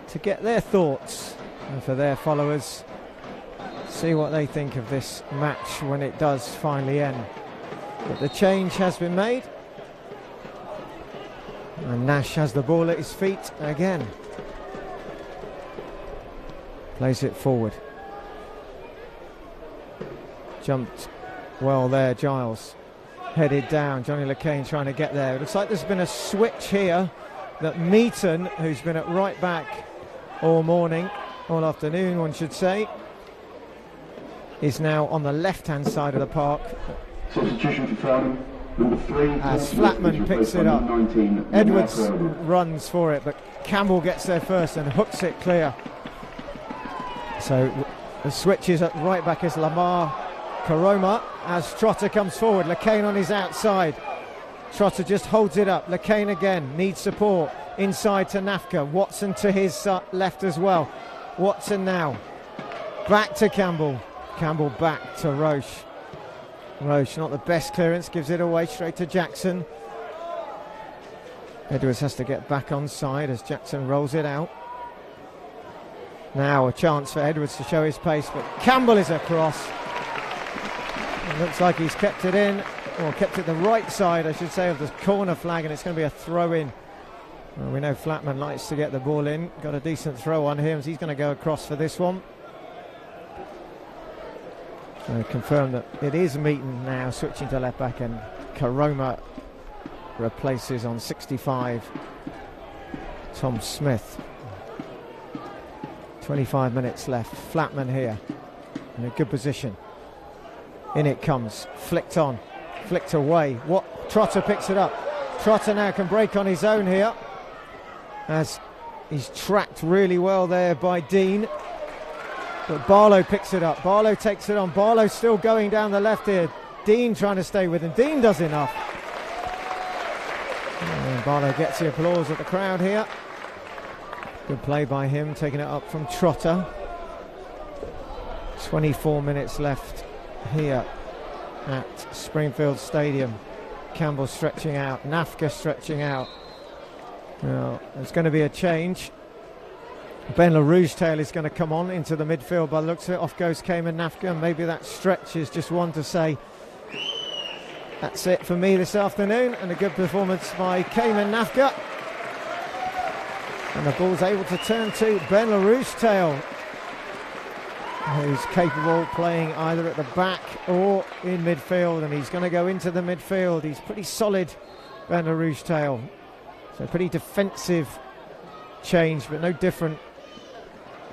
to get their thoughts and for their followers see what they think of this match when it does finally end. But the change has been made, and Nash has the ball at his feet again. Plays it forward. Jumped well there, Giles. Headed down, Johnny LeCain trying to get there. It looks like there's been a switch here, that Meaton, who's been at right back all morning, all afternoon one should say, is now on the left-hand side of the park. Substitution for Farnham, number 3. As Flatman picks it up. Edwards runs for it, but Campbell gets there first and hooks it clear. So the switch is at right back is Lamar Karoma as Trotter comes forward. LeCain on his outside. Trotter just holds it up. LeCain again needs support. Inside to Nafka. Watson to his left as well. Watson now. Back to Campbell. Campbell back to Roche. Roche, not the best clearance, gives it away straight to Jackson. Edwards has to get back on side as Jackson rolls it out. Now a chance for Edwards to show his pace, but Campbell is across. It looks like he's kept it in, or kept it the right side, I should say, of the corner flag, and it's going to be a throw in. Well, we know Flatman likes to get the ball in. Got a decent throw on him, so he's going to go across for this one. So confirm that it is Meaton now switching to left back, and Karoma replaces on 65 Tom Smith. 25 minutes left. Flatman here in a good position. In it comes, flicked on, flicked away. What? Trotter picks it up. Trotter now can break on his own here, as he's tracked really well there by Dean. But Barlow picks it up. Barlow takes it on. Barlow still going down the left here. Dean trying to stay with him. Dean does enough. And Barlow gets the applause of the crowd here. Good play by him, taking it up from Trotter. 24 minutes left here at Springfield Stadium. Campbell stretching out. Nafka stretching out. Well, there's going to be a change. Ben LaRouche-Tail is going to come on into the midfield by the looks of it. Off goes Cayman Nafka, and maybe that stretch is just one to say that's it for me this afternoon, and a good performance by Cayman Nafka. And the ball's able to turn to Ben LaRouche-Tail, who's capable of playing either at the back or in midfield, and he's going to go into the midfield. He's pretty solid, Ben LaRouche-Tail. So pretty defensive change, but no different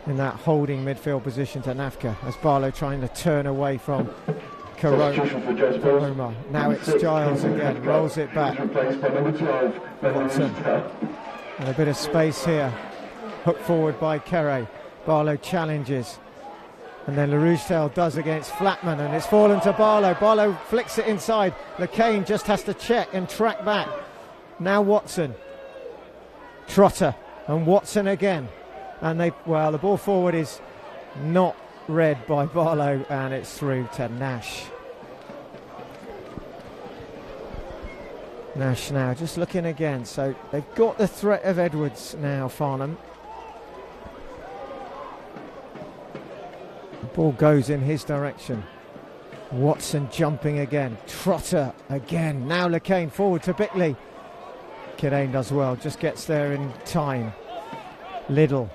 in that holding midfield position to Nafka, as Barlow trying to turn away from Karoma. Now it's Giles again, rolls it back. Watson. And a bit of space here. Hooked forward by Kere. Barlow challenges. And then LaRouche-Tail does against Flatman, and it's fallen to Barlow. Barlow flicks it inside. LeCain just has to check and track back. Now Watson. Trotter. And Watson again. And the ball forward is not read by Barlow, and it's through to Nash. Nash now just looking again. So they've got the threat of Edwards now, Farnham. The ball goes in his direction. Watson jumping again. Trotter again. Now LeCain forward to Bickley. Kidane does well, just gets there in time. Liddell.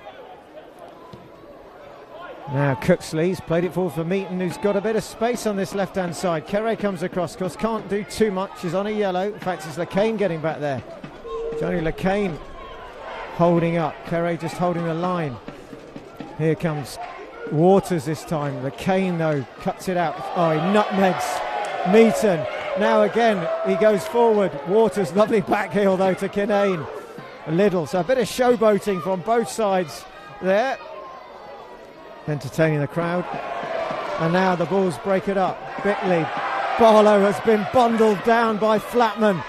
Now Cooksley's played it forward for Meaton, who's got a bit of space on this left-hand side. Kere comes across, of course, can't do too much. He's on a yellow. In fact, it's LeCain getting back there. Johnny LeCain holding up. Kere just holding the line. Here comes Waters this time. LeCain, though, cuts it out. Oh, he nutmegs Meaton. Now again, he goes forward. Waters, lovely back heel, though, to Kinane. Liddell. So a bit of showboating from both sides there. Entertaining the crowd. And now the Bulls break it up. Bickley. Barlow has been bundled down by Flatman.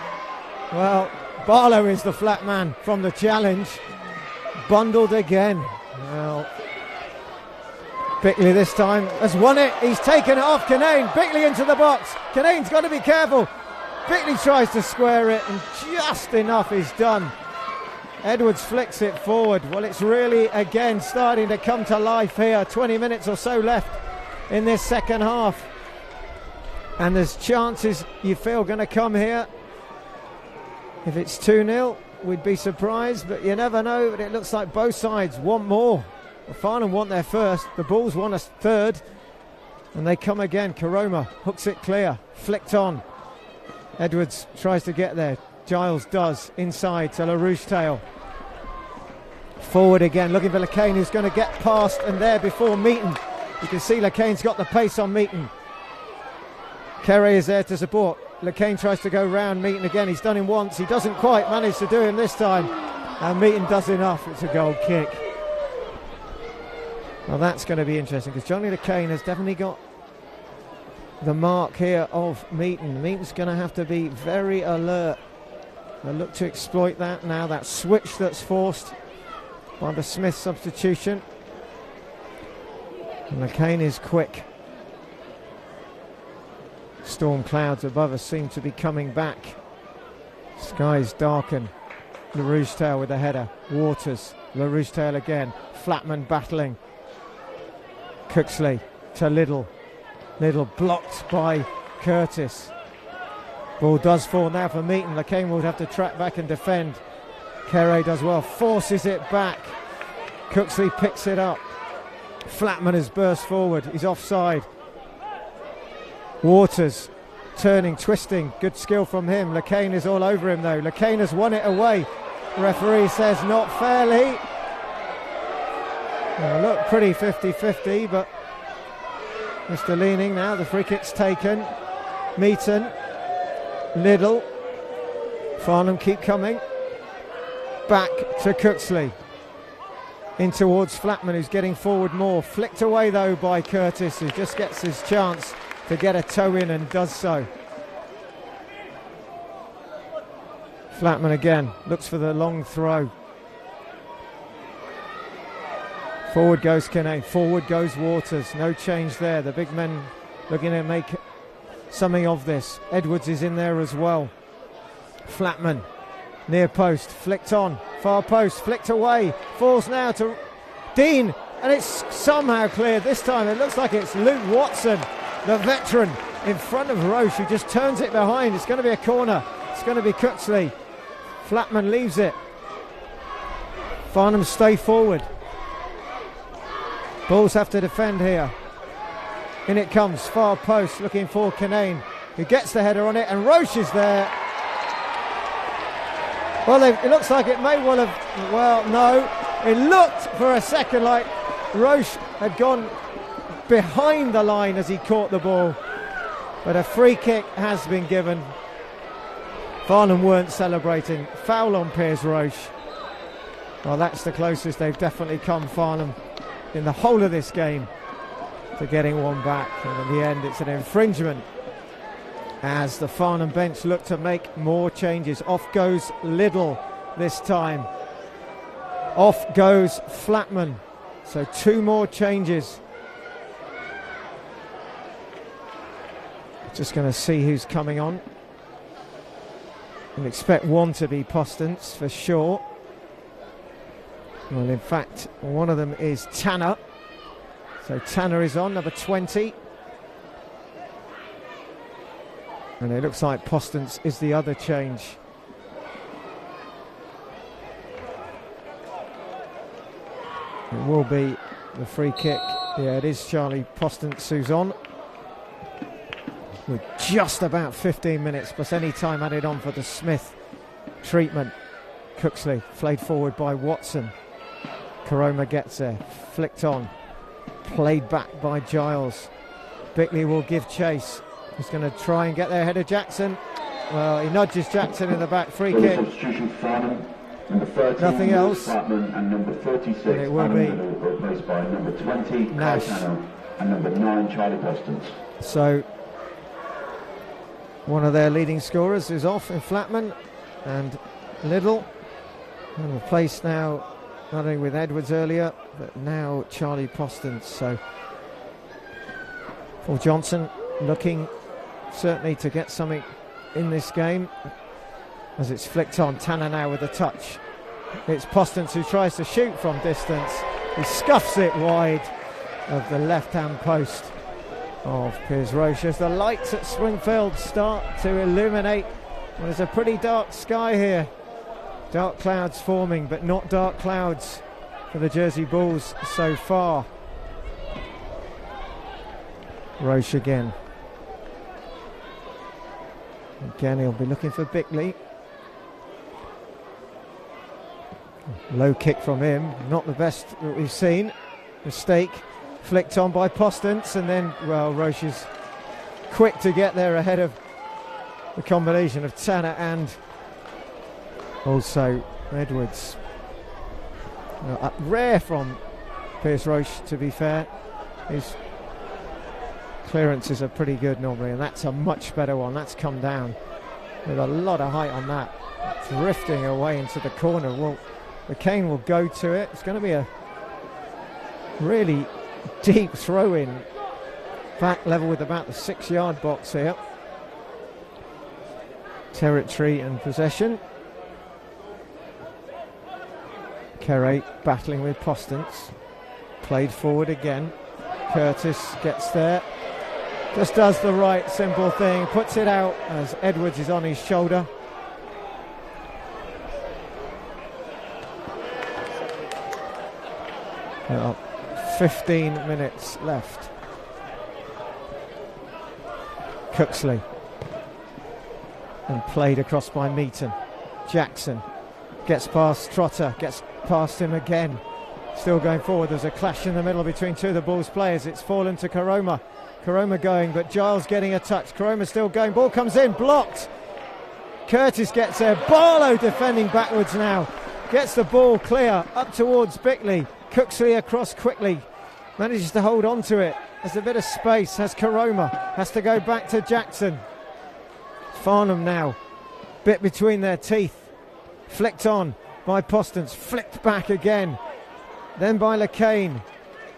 Well, Barlow is the flat man from the challenge. Bundled again. Well, Bickley this time has won it. He's taken it off Kinane. Bickley into the box. Kinane's got to be careful. Bickley tries to square it, and just enough is done. Edwards flicks it forward. Well, it's really again starting to come to life here. 20 minutes or so left in this second half, and there's chances you feel going to come here. If it's 2-0, we'd be surprised, but you never know. But it looks like both sides want more. Farnham want their first, the Bulls want a third, and they come again. Karoma hooks it clear, flicked on. Edwards tries to get there. Giles does, inside to LaRouche-Tail. Forward again, looking for Lacane, who's going to get past and there before Meaton. You can see Lacane's got the pace on Meaton. Kerry is there to support. Lacane tries to go round Meaton again. He's done him once. He doesn't quite manage to do him this time. And Meaton does enough. It's a goal kick. Well, that's going to be interesting because Johnny Lacane has definitely got the mark here of Meaton. Meaton's going to have to be very alert. They'll look to exploit that now. That switch that's forced by the Smith substitution. And Lacane is quick. Storm clouds above us seem to be coming back. Skies darken. LaRouche-Tail with the header. Waters. LaRouche-Tail again. Flatman battling. Cooksley to Liddell. Liddell blocked by Curtis. Ball does fall now for Meaton. Lacane will have to track back and defend. Kerry does well. Forces it back. Cooksley picks it up. Flatman has burst forward. He's offside. Waters turning, twisting. Good skill from him. Lacane is all over him though. Lacane has won it away. The referee says not fairly. Well, look pretty 50-50, but Mr. Leaning now. The free kick's taken. Meaton. Liddell. Farnham keep coming. Back to Cooksley. In towards Flatman, who's getting forward more. Flicked away though by Curtis, who just gets his chance to get a toe in and does so. Flatman again looks for the long throw. Forward goes Kinane, forward goes Waters. No change there. The big men looking to make something of this. Edwards is in there as well. Flatman, near post, flicked on. Far post, flicked away. Falls now to Dean, and it's somehow cleared. This time it looks like it's Luke Watson, the veteran, in front of Roche, who just turns it behind. It's going to be a corner. It's going to be Cooksley. Flatman leaves it. Farnham stay forward. Bulls have to defend here. In it comes, far post, looking for Kinane, who gets the header on it, and Roche is there. Well, it looks like it may well have, well, no. It looked for a second like Roche had gone behind the line as he caught the ball. But a free kick has been given. Farnham weren't celebrating. Foul on Piers Roche. Well, that's the closest they've definitely come, Farnham, in the whole of this game, to getting one back. And in the end, it's an infringement as the Farnham bench look to make more changes. Off goes Liddell this time. Off goes Flatman. So 2 more changes. Just going to see who's coming on. And expect one to be Postons for sure. Well, in fact, one of them is Tanner. So Tanner is on, number 20. And it looks like Postons is the other change. It will be the free kick. Yeah, it is Charlie Postons who's on. With just about 15 minutes plus any time added on for the Smith treatment. Cooksley played forward by Watson. Karoma gets there, flicked on, played back by Giles. Bickley will give chase. He's going to try and get there ahead of Jackson. Well, he nudges Jackson in the back, free kick. Substitution Farnham, number 13, nothing else. Flatman, and number 36, and it will be replaced by number 20, Nash, and number 9, Charlie Postons. So one of their leading scorers is off in Flatman, and Liddell, and replaced now not only with Edwards earlier, but now Charlie Postons. So Paul Johnson looking certainly to get something in this game as it's flicked on. Tanner now with a touch. It's Postons who tries to shoot from distance. He scuffs it wide of the left-hand post of Piers Roche as the lights at Springfield start to illuminate. There's a pretty dark sky here. Dark clouds forming, but not dark clouds for the Jersey Bulls so far. Roche again. Again, he'll be looking for Bickley. Low kick from him, not the best that we've seen. Mistake, flicked on by Postons, and then, well, Roche is quick to get there ahead of the combination of Tanner and also Edwards. Rare from Piers Roche, to be fair. His clearances are pretty good normally, and that's a much better one. That's come down with a lot of height on that. Drifting away into the corner. Well, the Kane will go to it. It's going to be a really deep throw-in, back level with about the 6-yard box here. Territory and possession. Kerry battling with Postons. Played forward again. Curtis gets there. Just does the right simple thing. Puts it out as Edwards is on his shoulder. Well, 15 minutes left. Cooksley. And played across by Meaton. Jackson gets past Trotter, gets past him again. Still going forward. There's a clash in the middle between two of the Bulls players. It's fallen to Koroma. Koroma going, but Giles getting a touch. Koroma still going. Ball comes in, blocked. Curtis gets there. Barlow defending backwards now. Gets the ball clear up towards Bickley. Cooksley across quickly. Manages to hold on to it. There's a bit of space. Has Koroma. Has to go back to Jackson. Farnham now. Bit between their teeth. Flicked on by Postons. Flicked back again. Then by LeCain.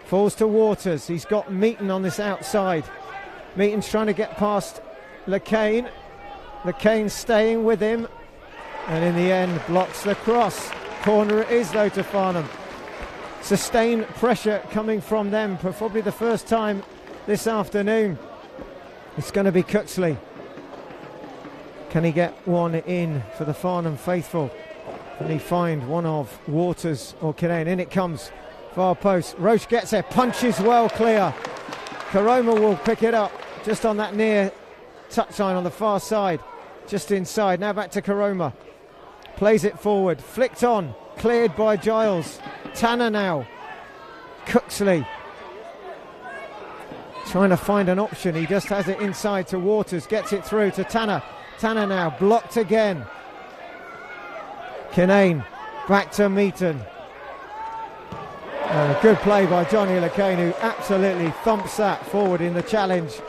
Falls to Waters. He's got Meaton on this outside. Meaton's trying to get past LeCain. LeCain staying with him. And in the end, blocks the cross. Corner it is, though, to Farnham. Sustained pressure coming from them for probably the first time this afternoon. It's going to be Cooksley. Can he get one in for the Farnham faithful? Can he find one of Waters or Kinane? In it comes. Far post. Roche gets there. Punches well clear. Koroma will pick it up just on that near touchline on the far side. Just inside. Now back to Koroma. Plays it forward. Flicked on. Cleared by Giles. Tanner now. Cooksley. Trying to find an option. He just has it inside to Waters. Gets it through to Tanner. Tanner now. Blocked again. Kinane. Back to Meaton. Good play by Johnny LeCain, who absolutely thumps that forward in the challenge.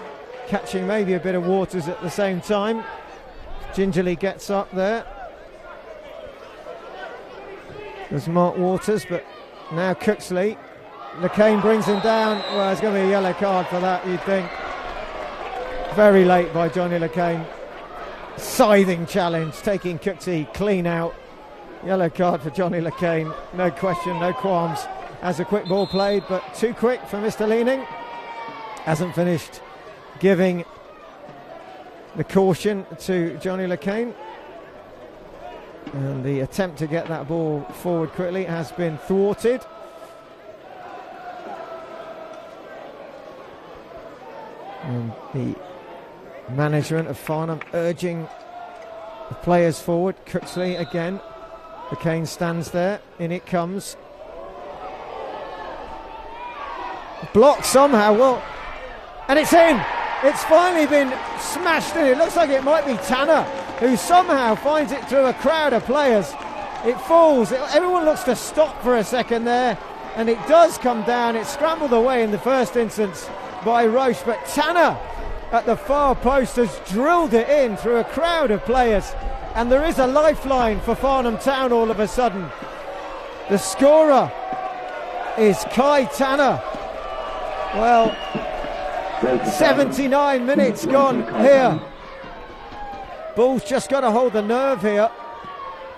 Catching maybe a bit of Waters at the same time. Gingerly gets up there. There's Mark Waters, but now Cooksley. LeCain brings him down. Well, there's going to be a yellow card for that, you'd think. Very late by Johnny LeCain. Scything challenge, taking Cooksley clean out. Yellow card for Johnny LeCain. No question, no qualms. As a quick ball played, but too quick for Mr. Leaning. Hasn't finished giving the caution to Johnny LeCain. And the attempt to get that ball forward quickly has been thwarted. And the management of Farnham urging the players forward. Cooksley again. LeCain stands there. In it comes. Blocked somehow. Well, and it's in. It's finally been smashed in. It looks like it might be Tanner, who somehow finds it through a crowd of players. It falls. Everyone looks to stop for a second there, and it does come down. It's scrambled away in the first instance by Roche, but Tanner at the far post has drilled it in through a crowd of players, and there is a lifeline for Farnham Town all of a sudden. The scorer is Kai Tanner. Well, 79 minutes gone here. Bulls just got to hold the nerve here.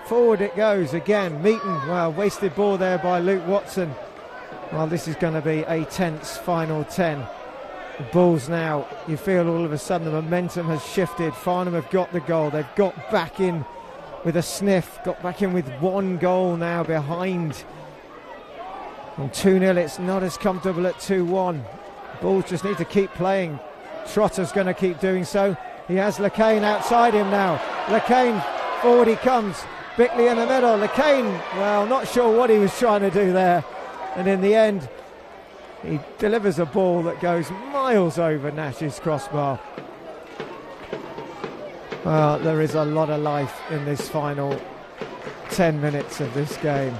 Forward it goes again. Meaton, well, wasted ball there by Luke Watson. Well, this is going to be a tense final 10. The Bulls now, you feel all of a sudden the momentum has shifted. Farnham have got the goal. They've got back in with a sniff. Got back in with one goal now behind. On 2-0, it's not as comfortable at 2-1. Bulls just need to keep playing. Trotter's going to keep doing so. He has Lacane outside him now. Lacane, forward he comes. Bickley in the middle. Lacane, well, not sure what he was trying to do there. And in the end, he delivers a ball that goes miles over Nash's crossbar. Well, there is a lot of life in this final 10 minutes of this game.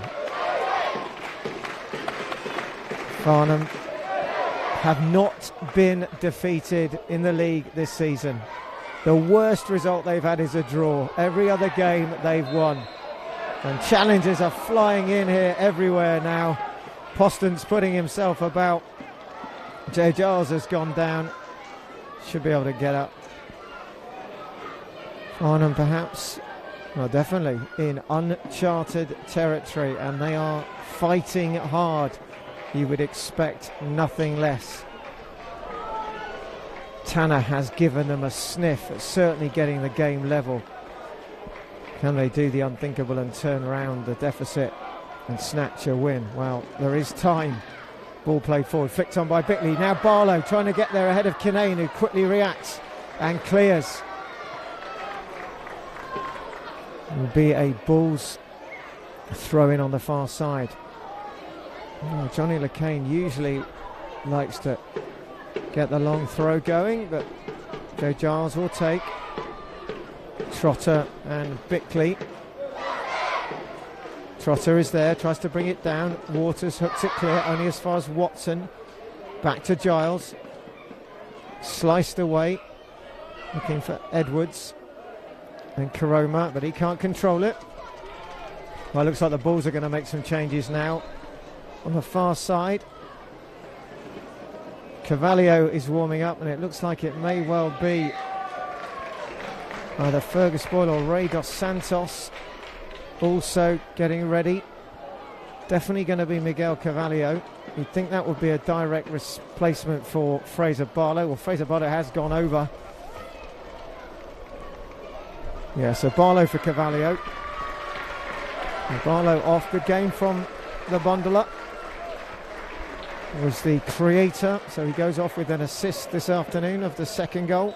Farnham have not been defeated in the league this season. The worst result they've had is a draw. Every other game they've won. And challenges are flying in here everywhere now. Poston's putting himself about. Jay Giles has gone down. Should be able to get up. Farnham perhaps, well, definitely in uncharted territory, and they are fighting hard. You would expect nothing less. Tanner has given them a sniff at certainly getting the game level. Can they do the unthinkable and turn around the deficit and snatch a win? Well, there is time. Ball played forward, flicked on by Bickley. Now Barlow trying to get there ahead of Kinane, who quickly reacts and clears. It will be a Bulls throw in on the far side. Oh, Johnny Lacane usually likes to get the long throw going, but Joe Giles will take. Trotter and Bickley. Trotter is there, tries to bring it down. Waters hooks it clear, only as far as Watson. Back to Giles. Sliced away, looking for Edwards and Karoma, but he can't control it. Well, it looks like the Bulls are going to make some changes now. On the far side, Carvalho is warming up, and it looks like it may well be either Fergus Boyle or Ray Dos Santos also getting ready. Definitely going to be Miguel Carvalho. You'd think that would be a direct replacement for Fraser Barlow. Well, Fraser Barlow has gone over. Yeah, so Barlow for Carvalho. And Barlow off, good game from the bundler. Was the creator, so he goes off with an assist this afternoon of the second goal.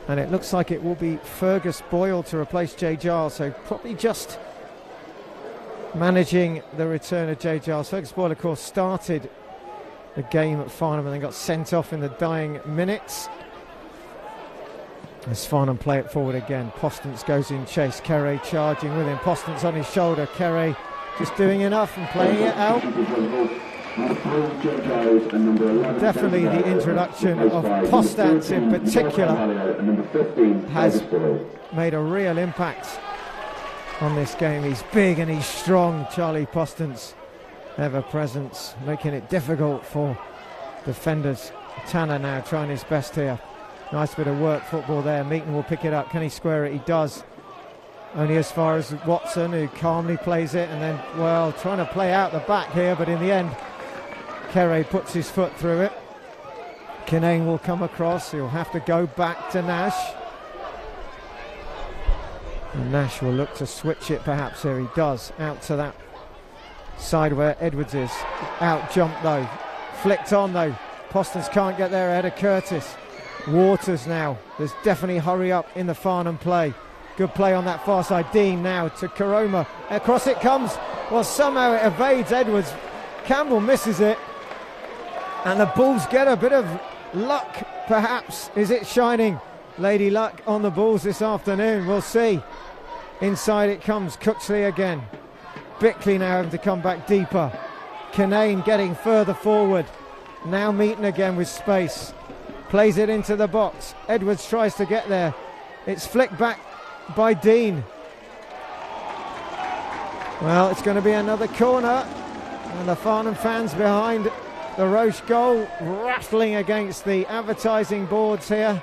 And it looks like it will be Fergus Boyle to replace Jay Giles, so probably just managing the return of Jay Giles. Fergus Boyle, of course, started the game at Farnham and then got sent off in the dying minutes. As Farnham play it forward again, Postons goes in chase, Kerry charging with him, Postons on his shoulder, Kerry just doing enough and playing it out. Definitely the introduction of Postans in particular has made a real impact on this game. He's big and he's strong, Charlie Postans, ever presence, making it difficult for defenders. Tanner now trying his best here. Nice bit of work football there. Meaton will pick it up. Can he square it? He does. Only as far as Watson, who calmly plays it, and then, well, trying to play out the back here, but in the end Kerry puts his foot through it. Kinane will come across. He'll have to go back to Nash. And Nash will look to switch it perhaps here. He does. Out to that side where Edwards is. Out jump though. Flicked on though. Postons can't get there ahead of Curtis. Waters now. There's definitely hurry up in the Farnham play. Good play on that far side. Dean now to Karoma. Across it comes. Well, somehow it evades Edwards. Campbell misses it. And the Bulls get a bit of luck, perhaps. Is it shining? Lady Luck on the Bulls this afternoon. We'll see. Inside it comes. Cooksley again. Bickley now having to come back deeper. Kinane getting further forward. Now Meaton again with space. Plays it into the box. Edwards tries to get there. It's flicked back by Dean. Well, it's going to be another corner, and the Farnham fans behind the Roche goal rattling against the advertising boards here.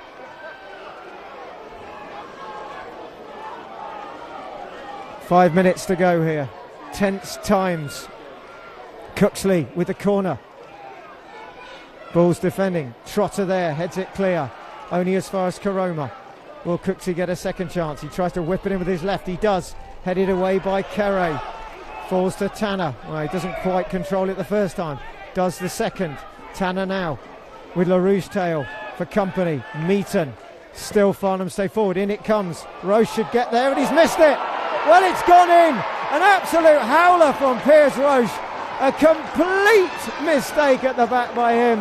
Five minutes to go here. Tense times. Cooksley with the corner. Bulls defending. Trotter there, heads it clear. Only as far as Karoma. Will Cooksley get a second chance? He tries to whip it in with his left. He does. Headed away by Kere. Falls to Tanner. Well, he doesn't quite control it the first time. Does the second. Tanner now with LaRouche tail for company. Meaton. Still Farnham stay forward. In it comes. Roche should get there, and he's missed it. Well, it's gone in. An absolute howler from Piers Roche. A complete mistake at the back by him.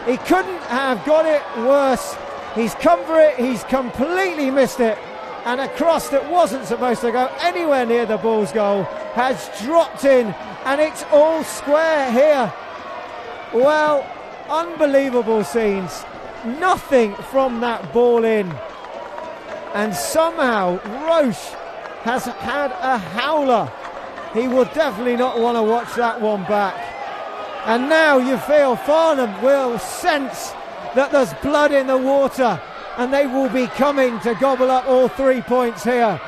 He couldn't have got it worse. He's come for it. He's completely missed it. And a cross that wasn't supposed to go anywhere near the Bulls goal has dropped in, and it's all square here. Well, unbelievable scenes. Nothing from that ball in. And somehow Roche has had a howler. He will definitely not want to watch that one back. And now you feel Farnham will sense that there's blood in the water, and they will be coming to gobble up all 3 points here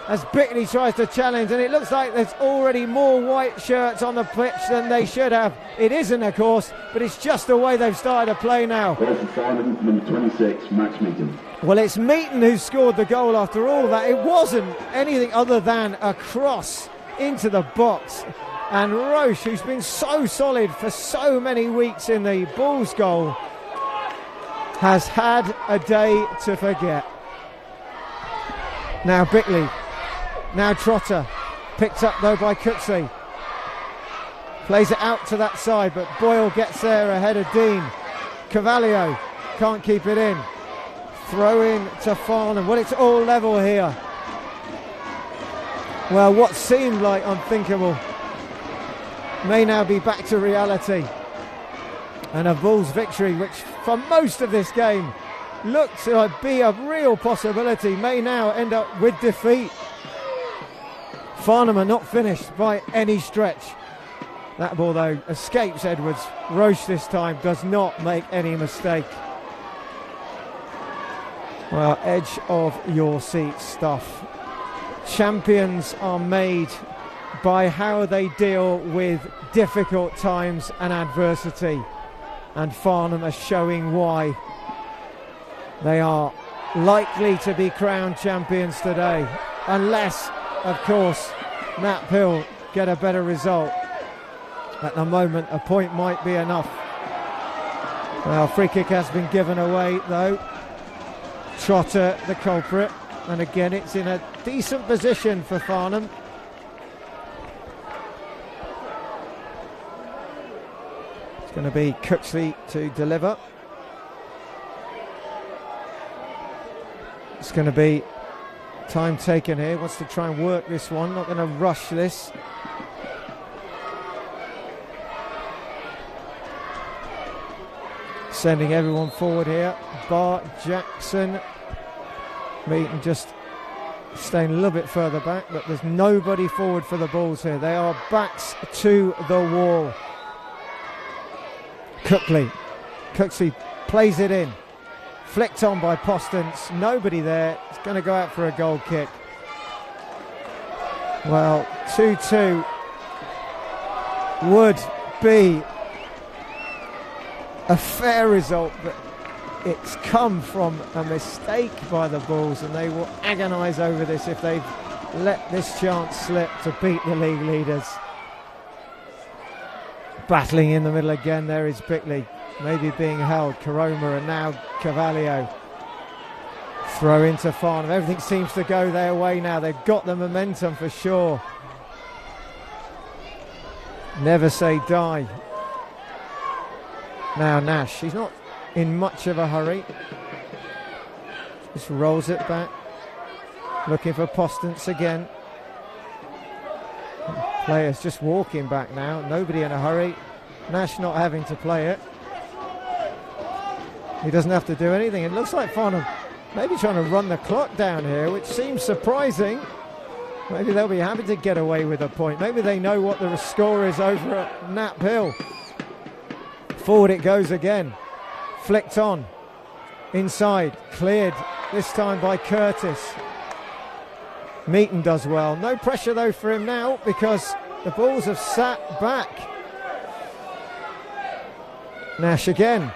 as Bickley tries to challenge, and it looks like there's already more white shirts on the pitch than they should have. It isn't, of course, but it's just the way they've started to play now. Farnham, number 26, Max Meaton. Well, it's Meaton who scored the goal after all that. It wasn't anything other than a cross into the box. And Roche, who's been so solid for so many weeks in the Bulls goal, has had a day to forget. Now Bickley, now Trotter, picked up though by Cooksley. Plays it out to that side, but Boyle gets there ahead of Dean. Cavallio can't keep it in. Throw in to Farnham. Well, it's all level here. Well, what seemed like unthinkable may now be back to reality. And a Bulls victory, which for most of this game looked to be a real possibility, may now end up with defeat. Farnham are not finished by any stretch. That ball, though, escapes Edwards. Roche this time does not make any mistake. Well, edge of your seat stuff. Champions are made by how they deal with difficult times and adversity. And Farnham are showing why they are likely to be crowned champions today. Unless, of course, Nat Hill get a better result. At the moment, a point might be enough. Well, free kick has been given away, though. Trotter, the culprit. And again, it's in a decent position for Farnham. It's going to be Cooksley to deliver. It's going to be time taken here. Wants to try and work this one. Not going to rush this. Sending everyone forward here. Bart, Jackson. Meaton just staying a little bit further back, but there's nobody forward for the Bulls here. They are backs to the wall. Cooksley plays it in. Flicked on by Postens. Nobody there. It's going to go out for a goal kick. Well, 2-2 would be a fair result, but it's come from a mistake by the Bulls, and they will agonise over this if they've let this chance slip to beat the league leaders. Battling in the middle again, there is Bickley, maybe being held. Karoma and now Cavallio. Throw into Farnham. Everything seems to go their way now. They've got the momentum for sure. Never say die. Now Nash, he's not in much of a hurry. Just rolls it back. Looking for Postens again. Players just walking back now. Nobody in a hurry. Nash not having to play it. He doesn't have to do anything. It looks like Farnham maybe trying to run the clock down here, which seems surprising. Maybe they'll be happy to get away with a point. Maybe they know what the score is over at Knapp Hill. Forward it goes again. Flicked on. Inside. Cleared. This time by Curtis. Meaton does well. No pressure though for him now because the Bulls have sat back. Nash again.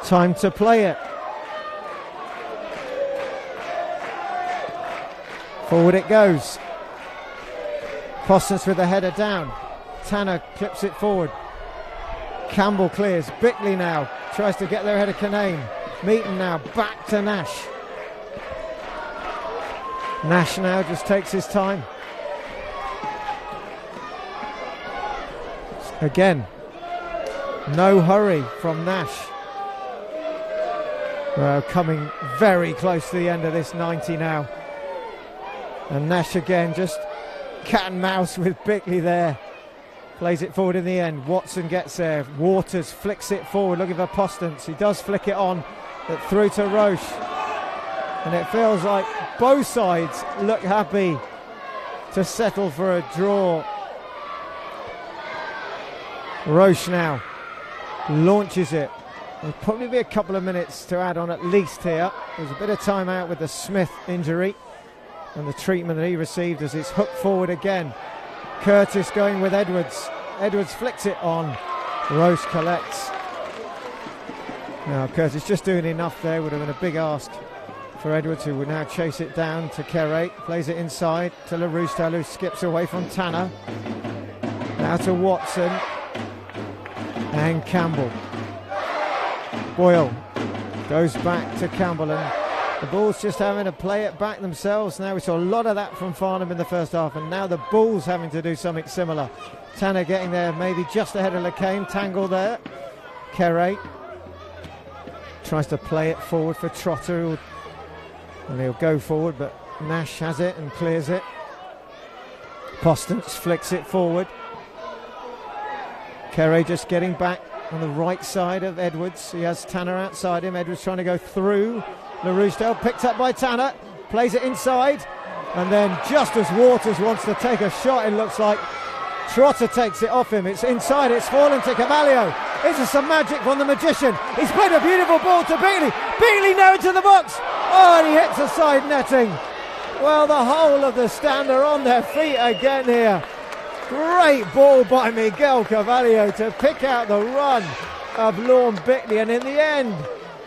Time to play it. Forward it goes. Postons with the header down. Tanner clips it forward. Campbell clears. Bickley now tries to get there ahead of Canane. Meaton now back to Nash. Nash now just takes his time. Again, no hurry from Nash. Coming very close to the end of this 90 now. And Nash again, just cat and mouse with Bickley there. Plays it forward in the end. Watson gets there. Waters flicks it forward, looking for Postons. He does flick it on, but through to Roche. And it feels like both sides look happy to settle for a draw. Roche now launches it. There'll probably be a couple of minutes to add on at least here. There's a bit of time out with the Smith injury and the treatment that he received as it's hooked forward again. Curtis going with Edwards. Edwards flicks it on. Roche collects. Now Curtis just doing enough there. Would have been a big ask for Edwards, who would now chase it down to Kere. Plays it inside to LaRousseau, who skips away from Tanner. Now to Watson and Campbell. Boyle goes back to Campbell, and the Bulls just having to play it back themselves. Now we saw a lot of that from Farnham in the first half, and now the Bulls having to do something similar. Tanner getting there maybe just ahead of Lacane. Tangle there. Kere tries to play it forward for Trotter, and he'll go forward, but Nash has it and clears it. Postons flicks it forward. Kere just getting back on the right side of Edwards. He has Tanner outside him. Edwards trying to go through. LaRousseau picked up by Tanner, plays it inside, and then just as Waters wants to take a shot, it looks like Trotter takes it off him. It's inside, it's fallen to Cavallio. It's some magic from the magician. He's played a beautiful ball to Beatley. Beatley now into the box. Oh, and he hits the side netting. Well, the whole of the stand are on their feet again here. Great ball by Miguel Cavallio to pick out the run of Lorne Bickley, and in the end,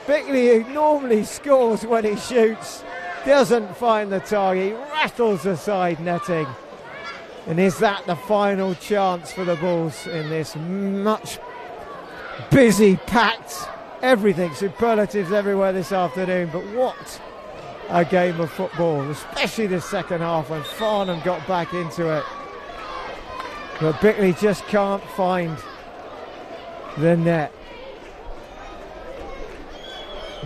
Bickley, who normally scores when he shoots, doesn't find the target. He rattles the side netting. And is that the final chance for the Bulls in this much busy, packed, everything, superlatives everywhere this afternoon? But what a game of football, especially the second half when Farnham got back into it. But Bickley just can't find the net.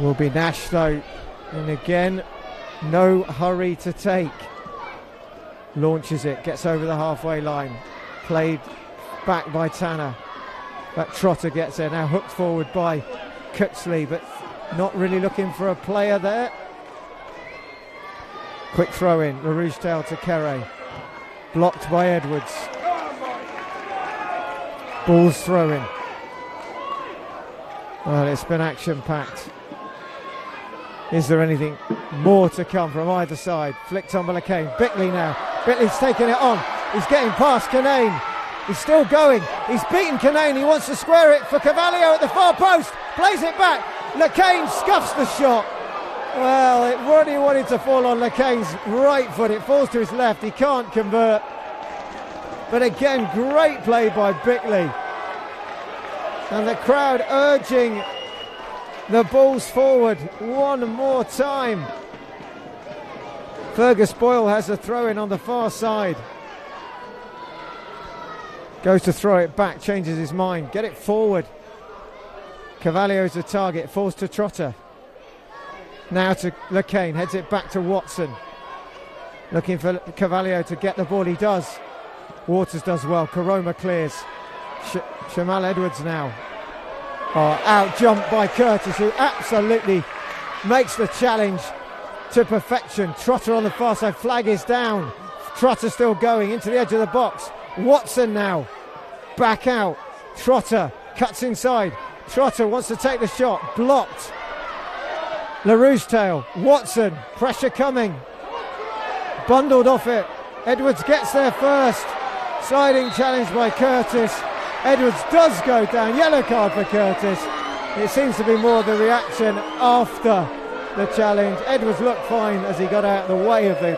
Will be Nash though, and again, no hurry to take. Launches it, gets over the halfway line. Played back by Tanner. But Trotter gets there, now hooked forward by Cooksley, but not really looking for a player there. Quick throw in, LaRousseau to Kere. Blocked by Edwards. Bulls throw in. Well, it's been action-packed. Is there anything more to come from either side? Flicked on by Lacane. Bickley now. Bickley's taking it on. He's getting past Canane. He's still going. He's beaten Canane. He wants to square it for Cavallio at the far post. Plays it back. Lacane scuffs the shot. Well, it really wanted to fall on Lacane's right foot. It falls to his left. He can't convert. But again, great play by Bickley. And the crowd urging the Bulls forward one more time. Fergus Boyle has a throw in on the far side. Goes to throw it back, changes his mind. Get it forward. Cavallio's the target, falls to Trotter. Now to Lacane, heads it back to Watson. Looking for Cavallio to get the ball, he does. Waters does well, Karoma clears. Shamal Edwards now. Oh, out jumped by Curtis, who absolutely makes the challenge to perfection. Trotter on the far side, flag is down. Trotter still going into the edge of the box. Watson now back out. Trotter cuts inside. Trotter wants to take the shot. Blocked. LaRouche tail. Watson. Pressure coming. Bundled off it. Edwards gets there first. Sliding challenge by Curtis. Edwards does go down. Yellow card for Curtis. It seems to be more the reaction after the challenge. Edwards looked fine as he got out of the way of the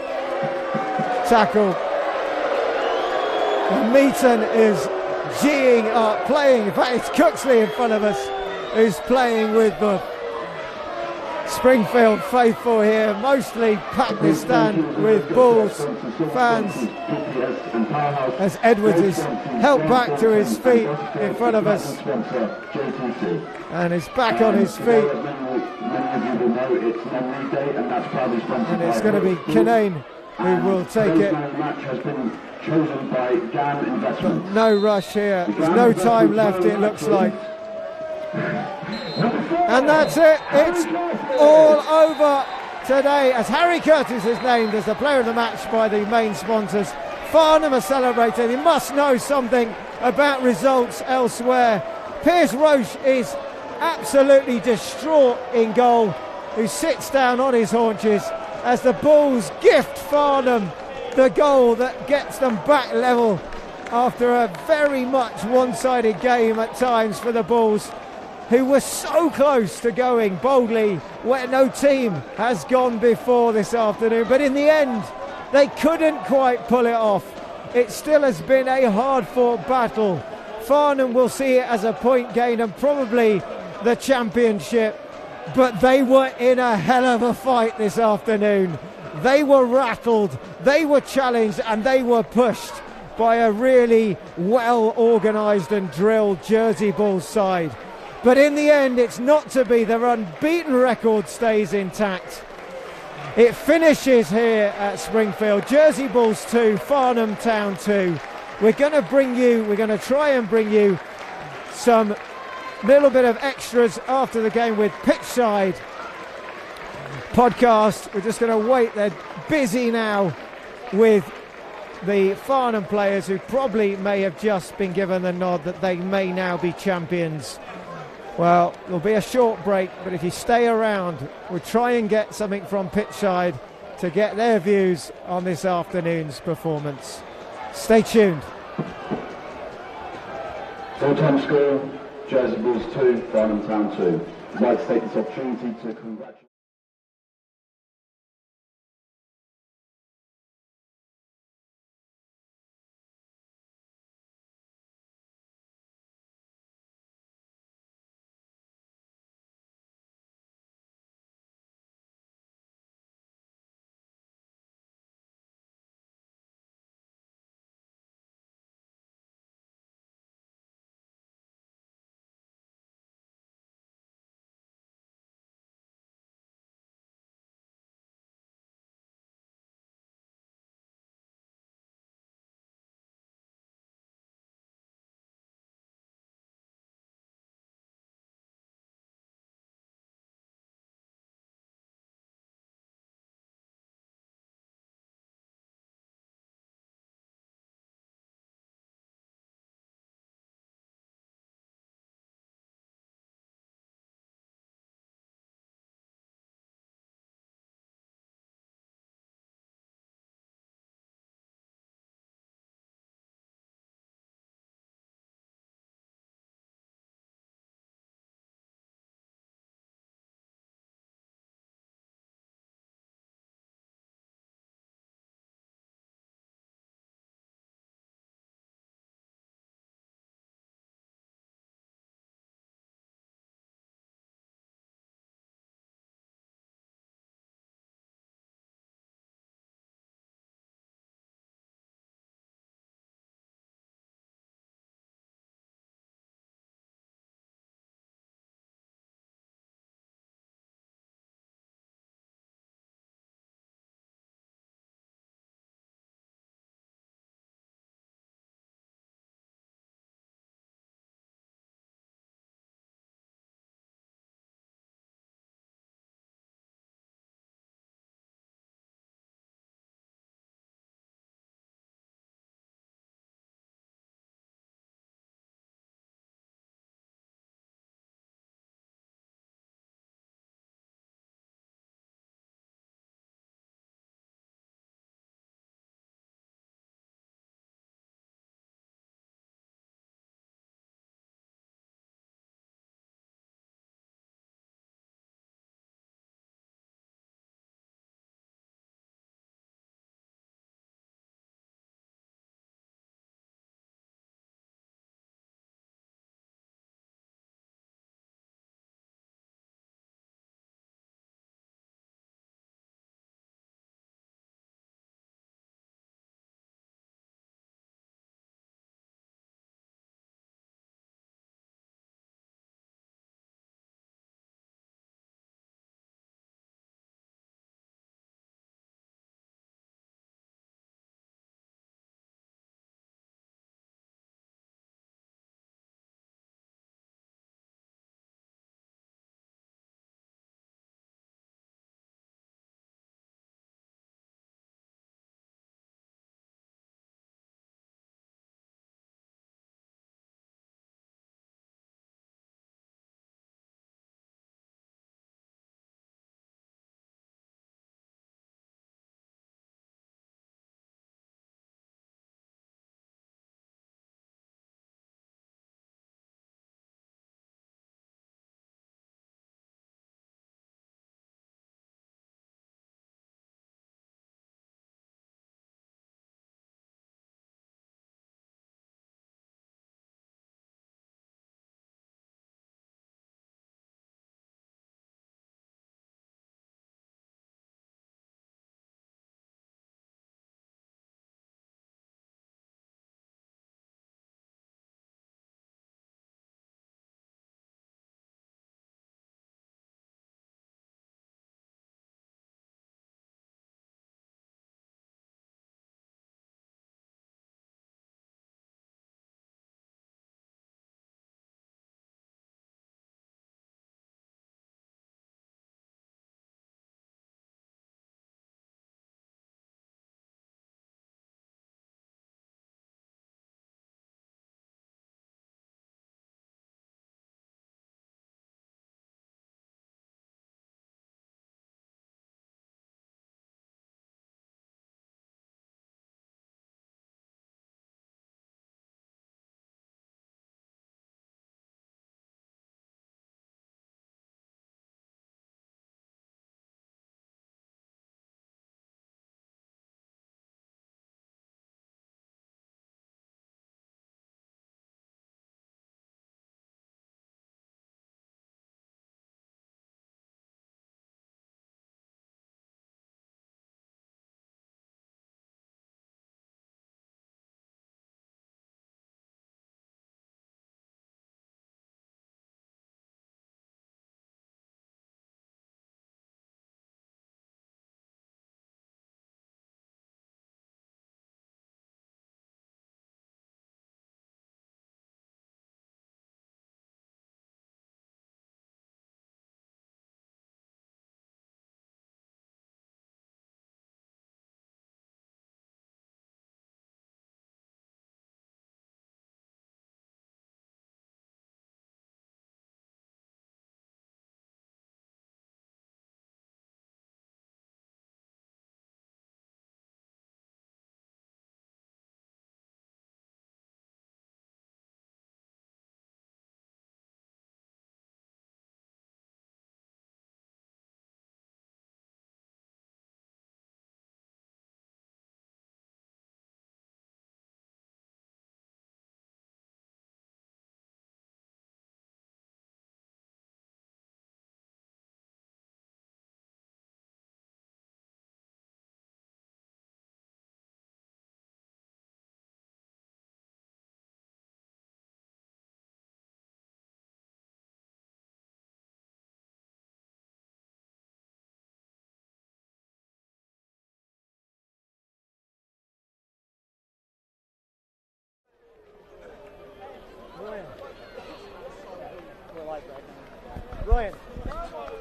tackle. And Meaton is G'ing up, playing. In fact, it's Cooksley in front of us who's playing with the Springfield faithful here. Mostly packed this stand with Bulls fans as Edwards is helped back to his feet in front of us and is back on his feet. And it's going to be Kinane who will take it. But no rush here. There's no time left, it looks like. And that's it. It's all over today as Harry Curtis is named as the player of the match by the main sponsors. Farnham are celebrating. They must know something about results elsewhere. Piers Roche is absolutely distraught in goal, who sits down on his haunches as the Bulls gift Farnham the goal that gets them back level after a very much one-sided game at times for the Bulls, who were so close to going boldly where no team has gone before this afternoon. But in the end, they couldn't quite pull it off. It still has been a hard-fought battle. Farnham will see it as a point gain and probably the championship. But they were in a hell of a fight this afternoon. They were rattled, they were challenged, and they were pushed by a really well-organised and drilled Jersey Bulls side. But in the end, it's not to be. Their unbeaten record stays intact. It finishes here at Springfield. Jersey Bulls 2, Farnham Town 2. We're going to try and bring you some little bit of extras after the game with Pitchside podcast. We're just going to wait. They're busy now with the Farnham players who probably may have just been given the nod that they may now be champions. Well, there'll be a short break, but if you stay around, we'll try and get something from Pitchside to get their views on this afternoon's performance. Stay tuned. Full-time score, Jersey Bulls 2, Farnham Town 2. I'd like to take this opportunity to congratulate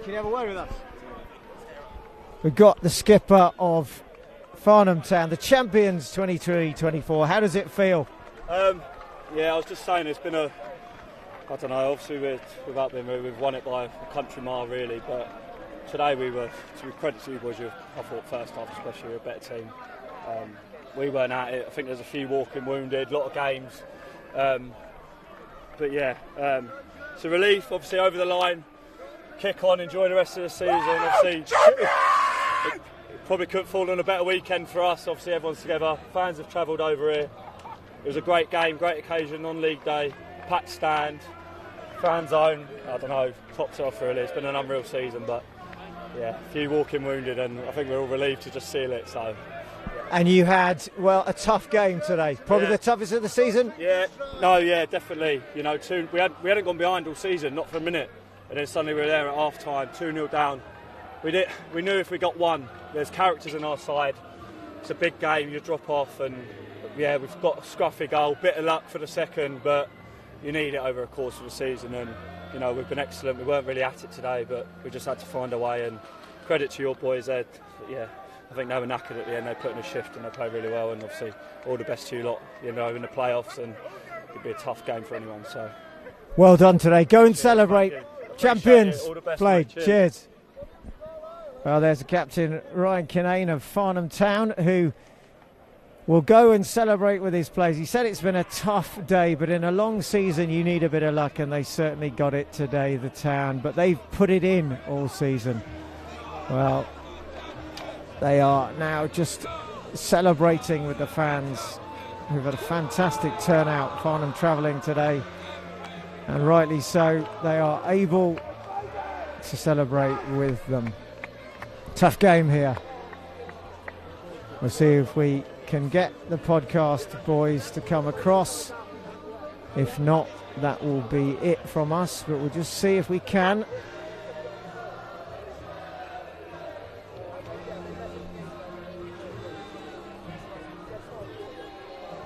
can you have a word with us? We've got the skipper of Farnham Town, the champions 23-24. How does it feel? Yeah, I was just saying, it's been I don't know, obviously without being rude, we've won it by a country mile really, but today to be credit to you boys, I thought first half especially, a better team. We weren't at it. I think there's a few walking wounded, a lot of games. But yeah, it's a relief, obviously over the line, kick on, enjoy the rest of the season. Obviously, it probably couldn't fall on a better weekend for us. Obviously everyone's together, fans have travelled over here. It was a great game, great occasion on League Day, packed stand, fan zone, I don't know, tops it off really. It's been an unreal season, but yeah, a few walking wounded, and I think we're all relieved to just seal it. So. And you had, well, a tough game today, probably the toughest of the season. Yeah, definitely. You know, we hadn't gone behind all season, not for a minute, and then suddenly we were there at half time, 2-0 down. We knew if we got one, there's characters on our side. It's a big game, you drop off, and yeah, we've got a scruffy goal, bit of luck for the second, but you need it over a course of the season, and you know, we've been excellent. We weren't really at it today, but we just had to find a way, and credit to your boys, Ed. Yeah, I think they were knackered at the end. They put in a shift and they played really well, and obviously all the best to you lot, you know, in the playoffs, and it'd be a tough game for anyone. So well done today. Go and celebrate. Champions played. Cheers. Well, there's the captain, Ryan Kinane of Farnham Town, who will go and celebrate with his players. He said it's been a tough day, but in a long season you need a bit of luck, and they certainly got it today, the Town. But they've put it in all season. Well, they are now just celebrating with the fans who've had a fantastic turnout. Farnham travelling today, and rightly so. They are able to celebrate with them. Tough game here. We'll see if we can get the podcast boys to come across. If not, that will be it from us, but we'll just see if we can.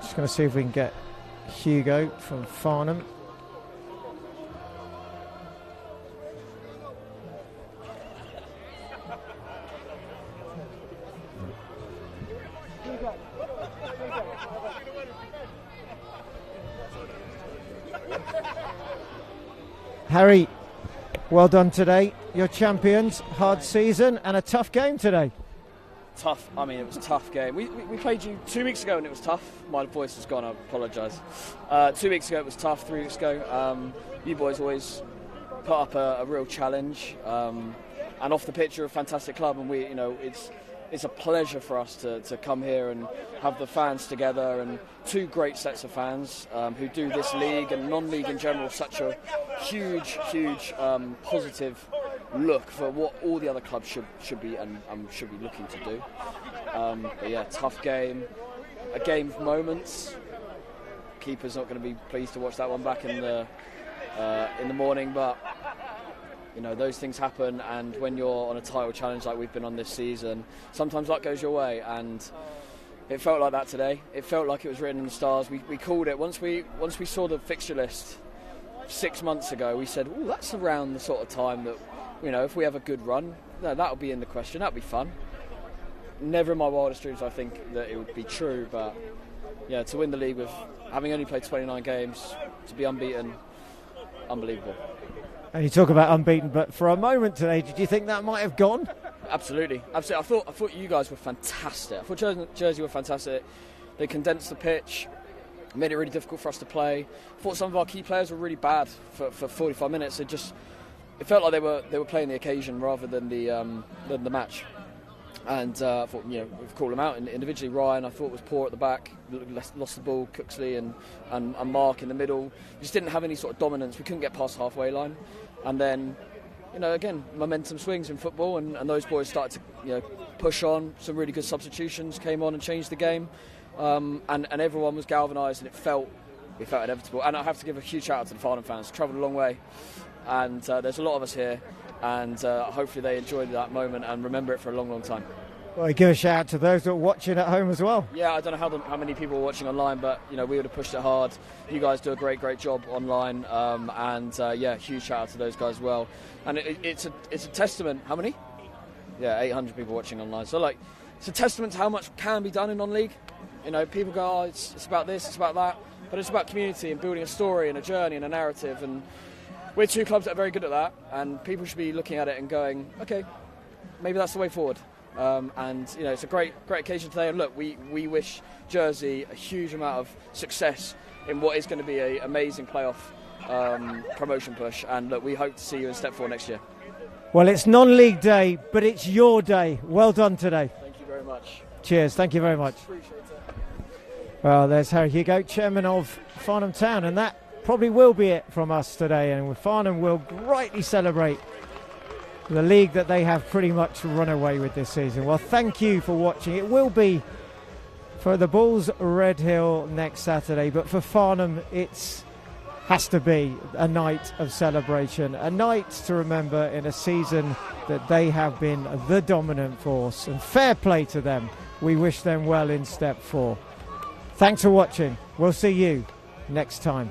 Just going to see if we can get Hugo from Farnham. Harry, well done today. You're champions. Hard season and a tough game today. Tough. I mean, it was a tough game. We played you 2 weeks ago and it was tough. My voice has gone. I apologise. 2 weeks ago it was tough. 3 weeks ago, you boys always put up a real challenge. And off the pitch, you're a fantastic club, and we, you know, it's a pleasure for us to come here and have the fans together, and two great sets of fans who do this league and non-league in general such a huge positive look for what all the other clubs should be looking to do. But yeah, tough game, a game of moments. Keeper's not going to be pleased to watch that one back in the morning, but you know, those things happen, and when you're on a title challenge like we've been on this season, sometimes luck goes your way, and it felt like that today. It felt like it was written in the stars. We called it once we saw the fixture list 6 months ago. We said, "Oh, that's around the sort of time that, you know, if we have a good run, that'll be in the question. That'll be fun." Never in my wildest dreams I think that it would be true, but yeah, to win the league with having only played 29 games, to be unbeaten, unbelievable. And you talk about unbeaten, but for a moment today, did you think that might have gone? Absolutely. I thought you guys were fantastic. I thought Jersey were fantastic. They condensed the pitch, made it really difficult for us to play. I thought some of our key players were really bad for 45 minutes. It felt like they were playing the occasion rather than the match. And I thought, you know, we've called them out individually. Ryan, I thought, was poor at the back, lost the ball. Cooksley and Mark in the middle just didn't have any sort of dominance. We couldn't get past the halfway line, and then, you know, again, momentum swings in football, and those boys started to, you know, push on. Some really good substitutions came on and changed the game, and everyone was galvanised, and it felt inevitable. And I have to give a huge shout out to the Farnham fans. Travelled a long way, and there's a lot of us here. And hopefully they enjoyed that moment and remember it for a long, long time. Well, give a shout out to those that are watching at home as well. Yeah, I don't know how many people are watching online, but we would have pushed it hard. You guys do a great job online, huge shout out to those guys as well. And it's a testament. How many? Yeah, 800 people watching online. So it's a testament to how much can be done in non-league. People go, oh, it's about this, it's about that, but it's about community and building a story and a journey and a narrative. And we're two clubs that are very good at that, and people should be looking at it and going, okay, maybe that's the way forward. It's a great occasion today. And look, we wish Jersey a huge amount of success in what is going to be an amazing playoff promotion push. And look, we hope to see you in Step 4 next year. Well, it's non-league day, but it's your day. Well done today. Thank you very much. Cheers. Thank you very much. Appreciate it. Well, there's Harry Hugo, chairman of Farnham Town, and that probably will be it from us today. And Farnham will greatly celebrate the league that they have pretty much run away with this season. Well, thank you for watching. It will be for the Bulls Red Hill next Saturday, but for Farnham has to be a night of celebration, a night to remember in a season that they have been the dominant force, and fair play to them. We wish them well in Step 4. Thanks for watching. We'll see you next time.